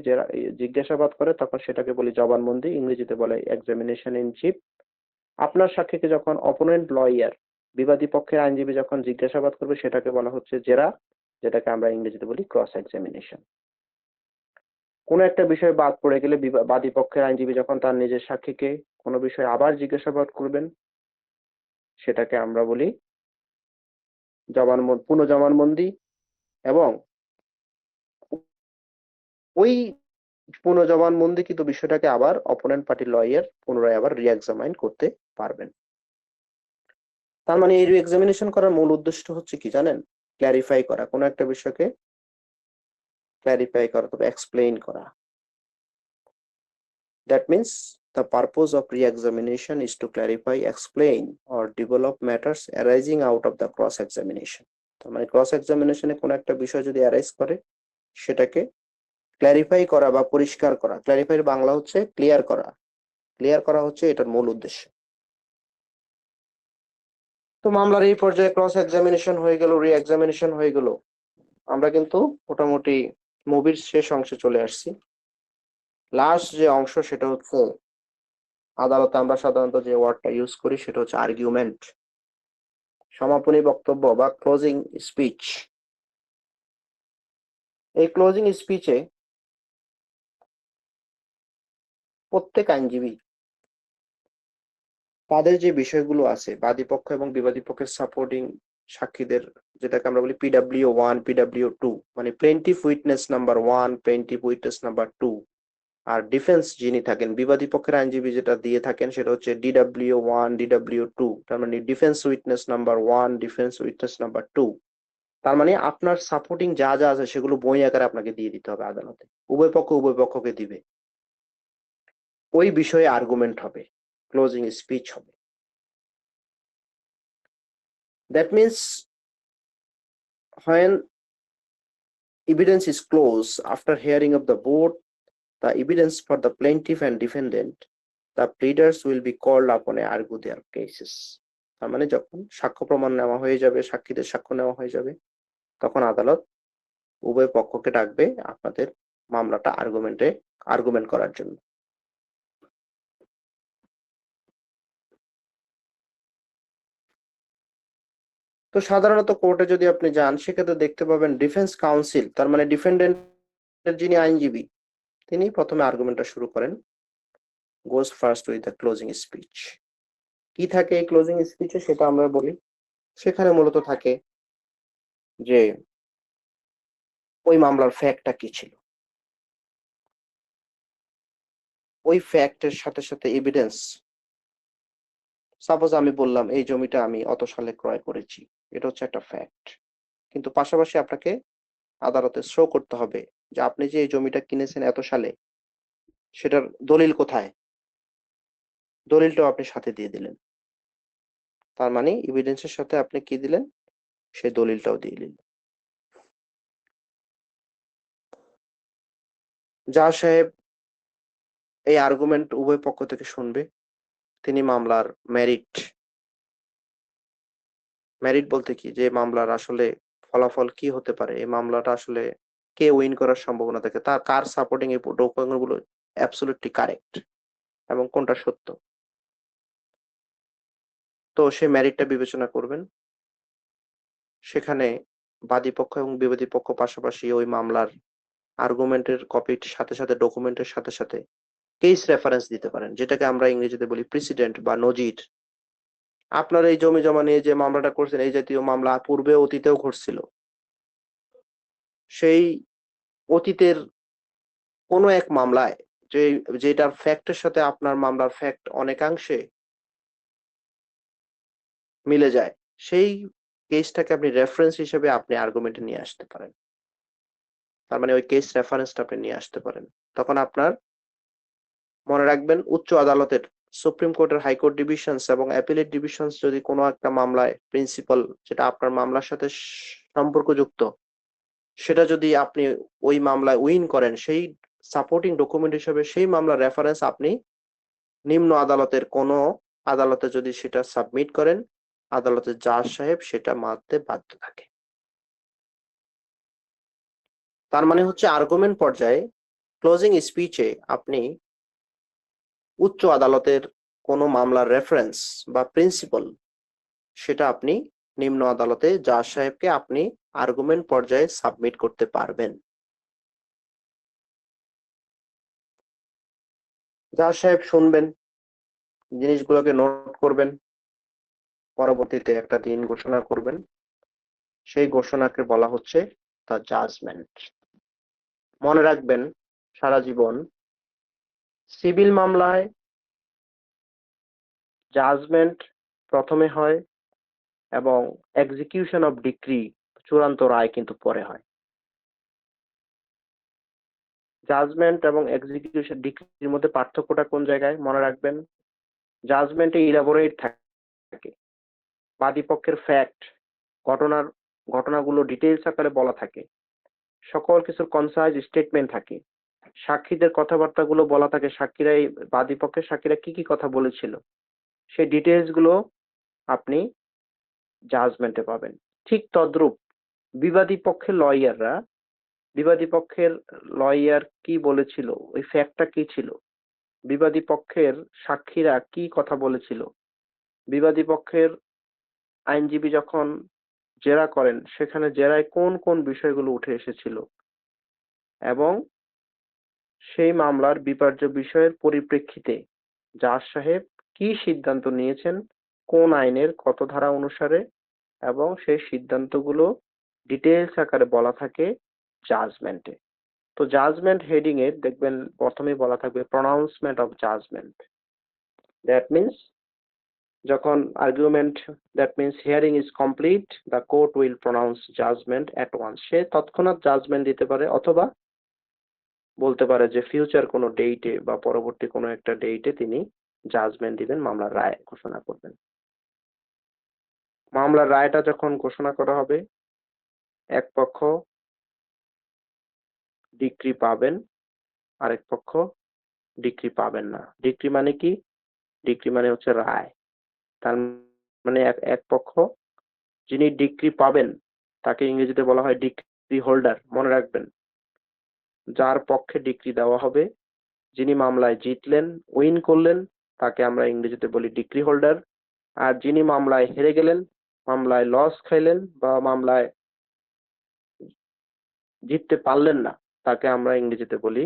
জিজ্ঞাসাবাদ করে তখন সেটাকে বলি জবানবন্দি, ইংরেজিতে বলে এক্সামিনেশন ইন চিফ। আপনার সাক্ষীকে যখন অপোনেন্ট লয়ার বিবাদী পক্ষের আইনজীবী যখন জিজ্ঞাসাবাদ করবে সেটাকে বলা হচ্ছে জেরা, যেটাকে আমরা ইংরেজিতে বলি ক্রস এক্সামিনেশন। কোনো একটা বিষয় বাদ পড়ে গেলে বাদী পক্ষের আইনজীবী যখন তার নিজের সাক্ষীকে কোনো বিষয়ে আবার জিজ্ঞাসাবাদ করবেন সেটাকে আমরা বলি পুনঃ জবানবন্দি, এবং ওই পুনঃ জবানবন্দি কিন্তু বিষয়টাকে আবার অপোনেন্ট পার্টি লয়ার পুনরায় আবার রি এক্সামাইন করতে পারবেন। তার মানে এই রি এক্সামিনেশন করার মূল উদ্দেশ্য হচ্ছে কি জানেন? ক্ল্যারিফাই করা, কোনো একটা বিষয়কে ক্ল্যারিফাই করা, তবে এক্সপ্লেইন করা। That means the purpose of re-examination is to clarify, explain or develop matters arising out of the cross-examination। তার মানে ক্রস এক্সামিনেশনে কোনো একটা বিষয় যদি অ্যারাইজ করে সেটাকে ক্ল্যারিফাই করা বা পরিষ্কার করা। ক্ল্যারিফাইয়ের বাংলা হচ্ছে ক্লিয়ার করা। ক্লিয়ার করা হচ্ছে এটার মূল উদ্দেশ্য। তো মামলার এই পর্যায়ে ক্রস এক্সামিনেশন হয়ে গেল, রি এক্সামিনেশন হয়ে গেল, আমরা কিন্তু মোটামুটি মুভির শেষ অংশে চলে আসছি। লাস্ট যে অংশ সেটা হচ্ছে আদালতে আমরা সাধারণত যে ওয়ার্ডটা ইউজ করি সেটা হচ্ছে আর্গুমেন্ট, সমাপনী বক্তব্য বা ক্লোজিং স্পিচ। এই ক্লোজিং স্পিচে প্রত্যেক আইনজীবী তাদের যে বিষয়গুলো আছে বাদীপক্ষ এবং বিবাদী পক্ষের সাপোর্টিং সাক্ষীদের, যেটাকে আমরা বলি PW1 PW2, মানে প্লেন্টিফ উইটনেস নাম্বার 1, প্লেন্টিফ উইটনেস নাম্বার 2, আর ডিফেন্স যিনি থাকেন বিবাদী পক্ষের আইনজীবী যেটা দিয়ে থাকেন সেটা হচ্ছে DW1 DW2, তার মানে defence witness number 1, defence witness number 2। তার মানে আপনার সাপোর্টিং যা যা আছে সেগুলো বই আকারে আপনাকে দিয়ে দিতে হবে আদালতে, উভয় পক্ষকে দিবে। ওই বিষয়ে আর্গুমেন্ট হবে, ক্লোজিং স্পিচ হবে। That means when evidence is closed after hearing of the both the evidence for the plaintiff and defendant, the pleaders will be called upon to argue their cases। তার মানে যখন সাক্ষ্য প্রমাণ নেওয়া হয়ে যাবে, সাক্ষীদের সাক্ষ্য নেওয়া হয়ে যাবে, তখন আদালত উভয় পক্ষকে ডাকবে আপনাদের মামলাটা আর্গুমেন্ট করার জন্য। তো সাধারণত কোর্টে যদি আপনি যান সেক্ষেত্রে দেখতে পাবেন ডিফেন্স কাউন্সিল, তার মানে ডিফেন্ডেন্টের যিনি আইনজীবী তিনি প্রথমে আর্গুমেন্টটা শুরু করেন, goes first with the closing speech। কি থাকে এই ক্লোজিং স্পিচে সেটা আমরা বলি। সেখানে মূলত থাকে যে ওই মামলার ফ্যাক্টটা কি ছিল, ওই ফ্যাক্টের সাথে সাথে এভিডেন্স সাপোজ আমি বললাম এই জমিটা আমি অত সালে ক্রয় করেছি, এটা হচ্ছে একটা ফ্যাক্ট, কিন্তু পাশাপাশি আপনাকে আদালতে শো করতে হবে যে আপনি যে এই জমিটা কিনেছেন এত সালে, সেটার দলিল কোথায়, দলিলটাও আপনি সাথে দিয়ে দিলেন। তার মানে এভিডেন্সের সাথে আপনি কি দিলেন, সেই দলিলটাও দিয়ে দিলেন। জাজ সাহেব এই আর্গুমেন্ট উভয় পক্ষ থেকে শুনবে। তিনি মামলার মেরিট বলতে কি, যে মামলার আসলে ফলাফল কি হতে পারে, এই মামলাটা আসলে কে উইন করার সম্ভাবনা থাকে, তার কার সাপোর্টিং এই ডকুমেন্ট গুলো অ্যাবসলিউটলি কারেক্ট এবং কোনটা সত্য, তো সে মেরিটটা বিবেচনা করবেন। সেখানে বাদী পক্ষ এবং বিবাদী পক্ষ পাশাপাশি ওই মামলার আর্গুমেন্টের কপির সাথে সাথে ডকুমেন্টের সাথে সাথে কেস রেফারেন্স দিতে পারেন, যেটাকে আমরা ইংরেজিতে বলি প্রেসিডেন্ট বা নজির। আপনার এই জমি জমা নিয়ে যে মামলাটা করছেন, এই জাতীয় মামলা পূর্বে অতীতেও ঘটছিল। সেই অতীতের কোনো এক মামলায় যেটার ফ্যাক্টের সাথে আপনার মামলার ফ্যাক্ট অনেকাংশে মিলে যায়, সেই কেসটাকে আপনি রেফারেন্স হিসেবে আপনি আর্গুমেন্টে নিয়ে আসতে পারেন। তার মানে ওই কেস রেফারেন্সটা আপনি নিয়ে আসতে পারেন। তখন আপনার মনে রাখবেন, উচ্চ আদালতের, সুপ্রিম কোর্টের, হাইকোর্ট ডিভিশনস এবং অ্যাপিলেট ডিভিশনস যদি কোনো একটা মামলায় প্রিন্সিপাল যেটা আপনার মামলার সাথে সম্পর্কযুক্ত, সেটা যদি আপনি ওই মামলায় উইন করেন, সেই সাপোর্টিং ডকুমেন্ট হিসেবে সেই মামলার রেফারেন্স আপনি নিম্ন আদালতের কোনো আদালতে যদি সেটা সাবমিট করেন, আদালতের জাজ সাহেব সেটা মানতে বাধ্য থাকে। তার মানে হচ্ছে আর্গুমেন্ট পর্যায়ে ক্লোজিং স্পিচে আপনি উচ্চ আদালতের কোনো মামলার রেফারেন্স বা প্রিন্সিপাল সেটা আপনি নিম্ন আদালতে জাজ সাহেবকে আপনি আর্গুমেন্ট পর্যায়ে সাবমিট করতে পারবেন। জাজ সাহেব শুনবেন, জিনিসগুলোকে নোট করবেন, পরবর্তীতে একটা দিন ঘোষণা করবেন। সেই ঘোষণাকে বলা হচ্ছে দ্য জাজমেন্ট। মনে রাখবেন, সারা জীবন সিভিল মামলায় জাজমেন্ট প্রথমে হয় এবং এক্সিকিউশন অফ ডিক্রি, চূড়ান্ত রায় কিন্তু পরে হয়। জাজমেন্ট এবং এক্সিকিউশন ডিক্রির মধ্যে পার্থক্যটা কোন জায়গায় মনে রাখবেন, জাজমেন্টে ইলাবোরেট থাকে, বাদীপক্ষের ফ্যাক্ট, ঘটনাগুলো ডিটেইলস আকারে বলা থাকে, সকল কিছুর কনসাইজ স্টেটমেন্ট থাকে, সাক্ষীদের কথাবার্তাগুলো বলা থাকে, সাক্ষীরা এই বাদীপক্ষের সাক্ষীরা কি কি কথা বলেছিল, সেই ডিটেইলস গুলো আপনি জাজমেন্টে পাবেন। ঠিক তদ্রূপ বিবাদী পক্ষের লয়ার কি বলেছিল, ওই ফ্যাক্টটা কি ছিল, বিবাদী পক্ষের সাক্ষীরা কি কথা বলেছিল, বিবাদী পক্ষের আইনজীবী যখন জেরা করেন সেখানে জেরায় কোন কোন বিষয়গুলো উঠে এসেছিল, এবং সেই মামলার বিপার্য বিষয়ের পরিপ্রেক্ষিতে জাজ সাহেব কি সিদ্ধান্ত নিয়েছেন, কোন আইনের কত ধারা অনুসারে, এবং সেই সিদ্ধান্তগুলো ডিটেইলস আকারে বলা থাকে জাজমেন্টে। তো জাজমেন্ট হেডিং এ দেখবেন প্রথমেই বলা থাকবে pronouncement of judgment. That means যখন argument, that means hearing is complete, the court will pronounce judgment at once. সে তৎক্ষণাৎ জাজমেন্ট দিতে পারে, অথবা বলতে পারে যে ফিউচার কোনো ডেটে বা পরবর্তী কোনো একটা ডেটে তিনি জাজমেন্ট দিবেন, মামলার রায় ঘোষণা করবেন। মামলার রায়টা যখন ঘোষণা করা হবে, এক পক্ষ ডিক্রি পাবেন, আরেক পক্ষ ডিক্রি পাবেন না। ডিক্রি মানে কি? ডিক্রি মানে হচ্ছে রায়। তার মানে এক পক্ষ যিনি ডিক্রি পাবেন তাকে ইংরেজিতে বলা হয় ডিক্রি হোল্ডার। মনে রাখবেন, যার পক্ষে ডিক্রি দেওয়া হবে, যিনি মামলায় জিতলেন, উইন করলেন, তাকে আমরা ইংরেজিতে বলি ডিক্রি হোল্ডার। আর যিনি মামলায় হেরে গেলেন, মামলায় লস খাইলেন বা মামলায় জিততে পারলেন না, তাকে আমরা ইংরেজিতে বলি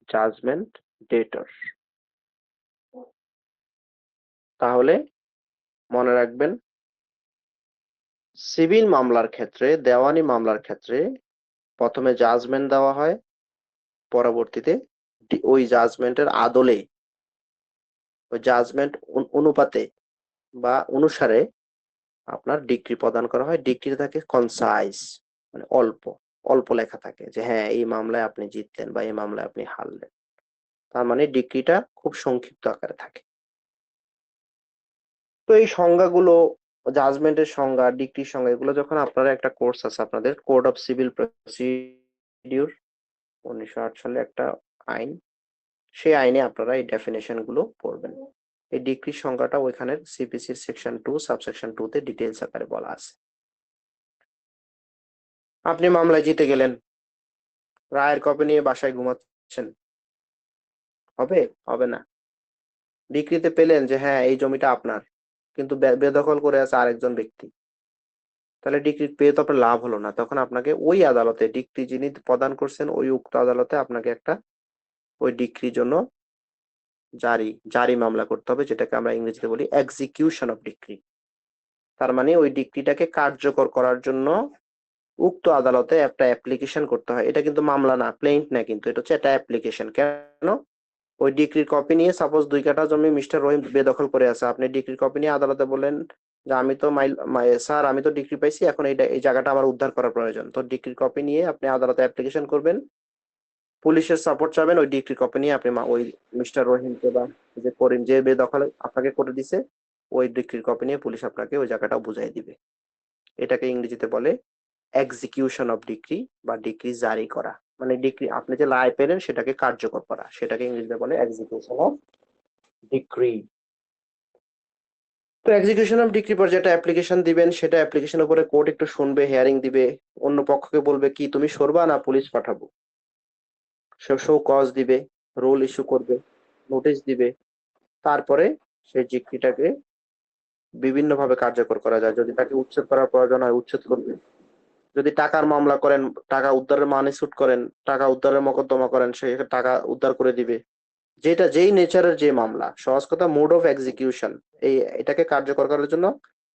জাজমেন্ট ডেটর। তাহলে মনে রাখবেন, সিভিল মামলার ক্ষেত্রে, দেওয়ানি মামলার ক্ষেত্রে প্রথমে জাজমেন্ট দেওয়া হয়, পরবর্তীতে ওই জাজমেন্টের আদলে, ওই জাজমেন্ট অনুপাতে বা অনুসারে আপনার ডিক্রি প্রদান করা হয়। ডিক্রি থাকে কনসাইজ, মানে অল্প অল্প লেখা থাকে যে হ্যাঁ এই মামলায় আপনি জিতলেন বা এই মামলায় আপনি হারলেন। তার মানে ডিক্রিটা খুব সংক্ষিপ্ত আকারে থাকে। তো এই সংজ্ঞাগুলো, জাজমেন্টের সংজ্ঞা, ডিক্রির সংজ্ঞা, এগুলো যখন আপনারা একটা কোর্স আছে আপনাদের, কোড অফ সিভিল প্রসিডিউর 1908 সালে একটা আইন, সেই আইনে আপনারা এই ডেফিনেশন গুলো পড়বেন। এই ডিক্রির সংজ্ঞাটা ওইখানের সিপিসির সেকশন 2 সাবসেকশন 2 তে ডিটেইলস আকারে বলা আছে। আপনি মামলায় জিতে গেলেন, রায়ের কপি নিয়ে বাসায় ঘুমাচ্ছেন, হবে? হবে না। ডিক্রিতে পেলেন যে হ্যাঁ এই জমিটা আপনার, কিন্তু বেদখল করে আছে আরেকজন ব্যক্তি, তাহলে ডিক্রি পেয়ে তো আপনার লাভ হলো না। তখন আপনাকে ওই আদালতে, ডিক্রি যিনি প্রদান করছেন ওই উক্ত আদালতে আপনাকে একটা ওই ডিক্রির জন্য জারি মামলা করতে হবে, যেটাকে আমরা ইংরেজিতে বলি এক্সিকিউশন অফ ডিক্রি। তার মানে ওই ডিক্রিটাকে কার্যকর করার জন্য উক্ত আদালতে একটা অ্যাপ্লিকেশন করতে হয়। এটা কিন্তু মামলা না, প্লেইন্ট না, কিন্তু এটা হচ্ছে একটা অ্যাপ্লিকেশন। কেন? ওই ডিক্রির কপি নিয়ে সাপোজ 2 কাঠা জমি মিস্টার রহিম বেদখল করে আছে, আপনি ডিক্রির কপি নিয়ে আদালতে বলেন যে আমি তো স্যার আমি তো ডিক্রি পাইছি, এখন এই জায়গাটা আমার উদ্ধার করার প্রয়োজন। তো ডিক্রির কপি নিয়ে আপনি আদালতে অ্যাপ্লিকেশন করবেন, পুলিশের সাপোর্ট চাবেন, ওই ডিক্রি কপি নিয়ে আপনি ওই মিস্টার রহিমকে বা যে করিম যে বেদখল আপনাকে করে দিছে, ওই ডিক্রির কপি নিয়ে পুলিশ আপনাকে ওই জায়গাটা বুঝাই দিবে। এটাকে ইংরেজিতে বলে এক্সিকিউশন অফ ডিক্রি বা ডিক্রি জারি করা। মানে ডিক্রি আপনি যে রায় পেলেন সেটাকে কার্যকর করা, সেটাকে ইংরেজিতে বলে এক্সিকিউশন অফ ডিক্রি। তো এক্সিকিউশন অফ ডিক্রি পর যেটা অ্যাপ্লিকেশন দিবেন, সেটা অ্যাপ্লিকেশনের উপরে কোর্ট একটু শুনবে, হিয়ারিং দিবে, অন্য পক্ষকে বলবে কি তুমি সরবা না পুলিশ পাঠাবো, শো কজ দিবে, রুল ইস্যু করবে, নোটিশ দিবে। তারপরে সেই ডিক্রিটাকে বিভিন্ন ভাবে কার্যকর করা যায়। যদি তাকে উচ্ছেদ করার প্রয়োজন হয় উচ্ছেদ করবে, যদি টাকার মামলা করেন, টাকা উদ্ধারের মানি সুট করেন, টাকা উদ্ধারের মোকদ্দমা করেন, সে টাকা উদ্ধার করে দিবে। যেটা যেই নেচারের যে মামলা, সহজ কথা মোড অফ এক্সিকিউশন, এটাকে কার্যকর করার জন্য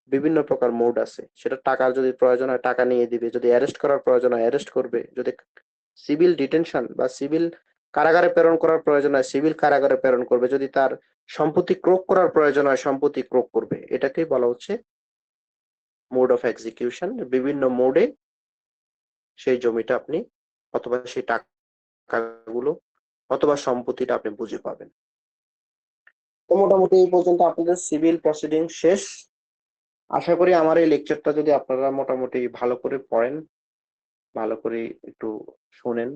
বিভিন্ন প্রকার মোড আছে। সেটা টাকার যদি প্রয়োজন হয় টাকা নিয়ে দিবে, যদি অ্যারেস্ট করার প্রয়োজন হয় অ্যারেস্ট করবে, যদি সিভিল ডিটেনশন বা সিভিল কারাগারে প্রেরণ করার প্রয়োজন হয় সিভিল কারাগারে প্রেরণ করবে, যদি তার সম্পত্তি ক্রোক করার প্রয়োজন হয় সম্পত্তি ক্রোক করবে। এটাকেই বলা হচ্ছে মোড অফ এক্সিকিউশন। বিভিন্ন মোডে সেই জমিটা আপনি অথবা সেই টাকাগুলো অথবা সম্পত্তিটা আপনি বুঝে পাবেন। তো মোটামুটি এই পর্যন্ত আপনাদের সিভিল প্রসিডিং শেষ। আশা করি আমার এই লেকচারটা যদি আপনারা মোটামুটি ভালো করে পড়েন, ভালো করে একটু শোনেন,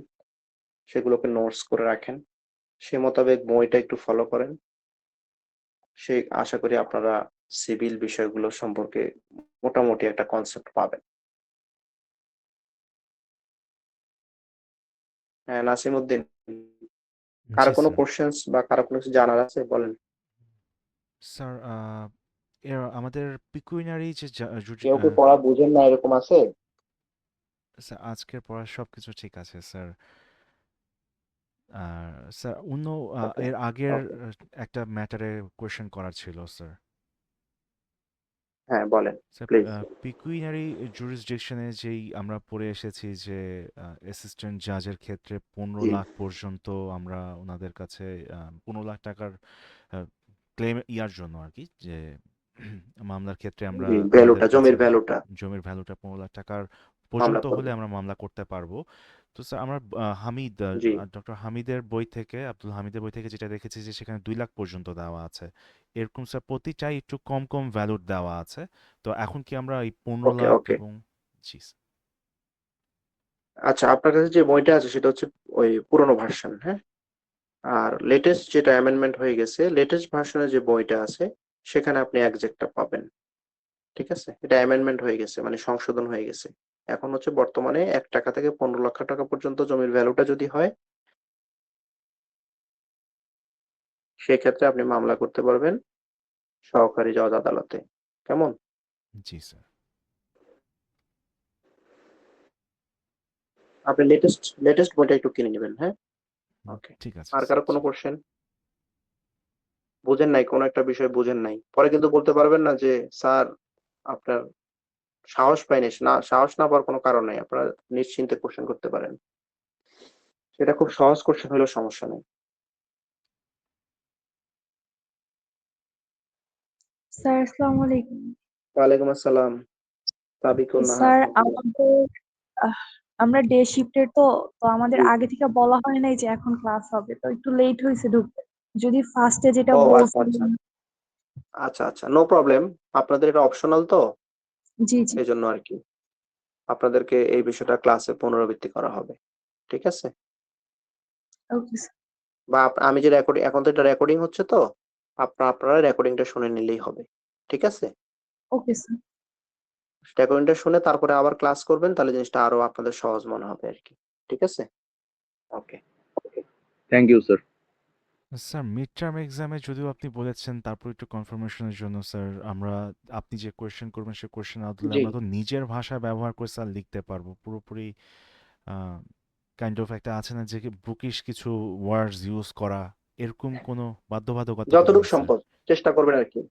সেগুলোকে নোটস করে রাখেন, সে মোতাবেক বইটা একটু ফলো করেন, সে আশা করি আপনারা সিভিল বিষয়গুলো সম্পর্কে মোটামুটি একটা কনসেপ্ট পাবেন। হ্যাঁ নাসিম উদ্দিন, কারো জি কোনো স্যার। কোশ্চেন্স বা কারো কোনো কিছু জানার আছে বলেন। স্যার, আমাদের পিকুইনারি যে কেউ কি পড়া বুঝেন না এরকম আছে? স্যার আজকের পড়া সবকিছু ঠিক আছে স্যার। আর স্যার অন্য ওকে, এর আগের ওকে, একটা ম্যাটারে কোয়েশ্চেন করার ছিল স্যার। হ্যাঁ বলেন স্যার, প্লিজ। পিকুইনারি জুরিসডিকশনে যেই আমরা পড়ে এসেছি যে অ্যাসিস্ট্যান্ট জাজের ক্ষেত্রে 15 জি লাখ পর্যন্ত আমরা ওনাদের কাছে 15 লাখ টাকার ক্লেম ইয়ার জন্য আর কি, যে মামলার ক্ষেত্রে আমরা জি, আমাদের ভ্যালুটা, কাছে জমির ভ্যালুটা জমির ভ্যালুটা 15 লাখ টাকার মামলা পর্যন্ত হলে করবে। আমরা মামলা করতে পারবো। তো স্যার আমরা জি ডক্টর হামিদের বই থেকে, আব্দুল হামিদের বই থেকে যেটা দেখেছি যে সেখানে 2 লাখ পর্যন্ত দেওয়া আছে। এরকম স্যার প্রতিটাই একটু কম কম ভ্যালুর দেওয়া আছে। তো এখন কি আমরা এই 15 ওকে, লাখ ওকে। এবং জি স্যার। আচ্ছা আপনার কাছে যে বইটা আছে সেটা হচ্ছে ওই পুরনো ভার্সন, হ্যাঁ? আর লেটেস্ট যেটা অ্যামেন্ডমেন্ট হয়ে গেছে, লেটেস্ট ভার্সনে যে বইটা আছে সেখানে আপনি একজ্যাক্টটা পাবেন। ঠিক আছে, এটা অ্যামেন্ডমেন্ট হয়ে গেছে, মানে সংশোধন হয়ে গেছে। এখন হচ্ছে বর্তমানে 1 টাকা থেকে 15 লক্ষ টাকা পর্যন্ত জমির ভ্যালুটা যদি হয়, সেক্ষেত্রে আপনি মামলা করতে পারবেন সহকারী জজ আদালতে। কেমন? জি স্যার। আপনি লেটেস্ট লেটেস্ট বইটা একটু কিনে নেবেন, হ্যাঁ? ওকে। ঠিক আছে আর কারো স্যার। কোনো কোশ্চেন? বুঝেন নাই, কোনো একটা বিষয় বুঝেন নাই, পরে কিন্তু বলতে পারবেন না যে স্যার আপনার সাহস পাইনি। না, সাহস না পাওয়ার কোনো কারণ নাই, আপনারা নিশ্চিন্তে কোশ্চেন করতে পারেন। সেটা খুব সহজ কোশ্চেন হলেও সমস্যা নেই। স্যার আসসালামু আলাইকুম। ওয়ালাইকুম আসসালাম। সাবিকুন নাহার। স্যার আমাদের আহ, আমরা ডে শিফটের তো আমাদের জি। আগে থেকে বলা হয় নাই যে এখন ক্লাস হবে, তো একটু লেট হয়েছে ঢুকতে। যদি ফার্স্টে যেটা ও আচ্ছা আচ্ছা বলছিলেন। আচ্ছা আচ্ছা, নো প্রবলেম। আপনাদের এটা অপশনাল তো, জি জি, এই জন্য আর কি আপনাদেরকে এই বিষয়টা ক্লাসে পুনরাবৃত্তি করা হবে। ঠিক আছে? Okay sir. বা আমি যে রেকর্ডিং, এখন তো এটা রেকর্ডিং হচ্ছে তো, আপনারা রেকর্ডিংটা শুনে নিলেই হবে। ঠিক আছে? Okay sir. রেকর্ডিংটা শুনে তারপরে আবার ক্লাস করবেন, তাহলে জিনিসটা আরো আপনাদের সহজ মনে হবে আর কি। ঠিক আছে? Okay. Thank you sir. Sir mid term এক্সামে যদিও আপনি বলেছেন, তারপর একটু কনফার্মেশনের জন্য স্যার, আপনি যে কোয়েশ্চেন করবেন সে কোয়েশ্চেন আদলে জি। আমরা তো নিজের ভাষা ব্যবহার করে স্যার লিখতে পারবো পুরোপুরি। কাইন্ড অফ একটা আছে না যে বুকিশ কিছু ওয়ার্ডস ইউজ করা, এরকম কোনো বাধ্যবাধকতা তো যতটুকু নেই স্যার। সম্ভব চেষ্টা করবেন আর কি।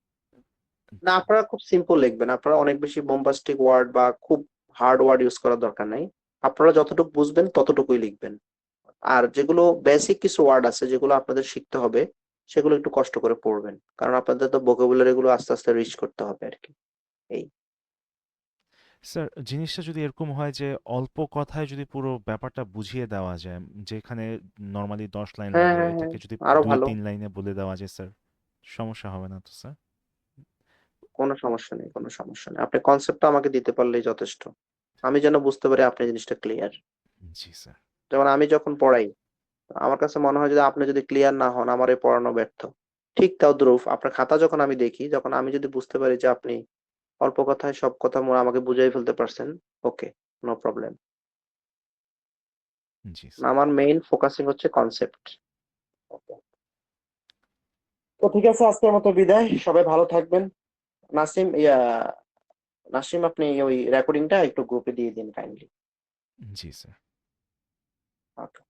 না, আপনারা খুব সিম্পল লিখবেন। আপনারা অনেক বেশি বোম্বাস্টিক ওয়ার্ড বা খুব হার্ড ওয়ার্ড ইউজ করার দরকার নাই। আপনারা যতটুকু বুঝবেন ততটুকুই লিখবেন। আর যেগুলো বেসিক কিছু ওয়ার্ড আছে যেগুলো আপনাদের শিখতে হবে, সেগুলো একটু কষ্ট করে পড়বেন, কারণ আপনাদের তো ভোকাবুলারি গুলো আস্তে আস্তে রিচ করতে হবে আর কি। এই স্যার জিনিসটা যদি এরকম হয় যে অল্প কথায় যদি পুরো ব্যাপারটা বুঝিয়ে দেওয়া যায়, যেখানে নর্মালি 10 লাইন হ্যাঁ লাগে হ্যাঁ হ্যাঁ, এটাকে যদি আরো দুই ভালো। তিন লাইনে বলে দেওয়া যায় স্যার, সমস্যা হবে না তো স্যার? কোনো সমস্যা নেই, কোনো সমস্যা নেই। আপনি কনসেপ্টটা আমাকে দিতে পারলেই যথেষ্ট। আমি যেন বুঝতে পারি আপনি জিনিসটা ক্লিয়ার। জি স্যার। যেমন আমি যখন পড়াই, আমার কাছে মনে হয় যে আপনি যদি ক্লিয়ার না হন, আমার এই পড়ানো ব্যর্থ। ঠিক তদ্রূপ আপনার খাতা যখন আমি দেখি, যখন আমি যদি বুঝতে পারি যে আপনি অল্প কথায় সব কথা আমাকে বুঝাই ফেলতে পারছেন, ওকে, নো প্রবলেম। জি স্যার। আমার মেইন ফোকাসিং হচ্ছে কনসেপ্ট। ওকে, তো ঠিক আছে, আজকের মতো বিদায়। সবাই ভালো থাকবেন। নাসিম, নাসিম, আপনি ওই রেকর্ডিংটা একটু গ্রুপে দিয়ে দিন কাইন্ডলি। জি স্যার। ওকে।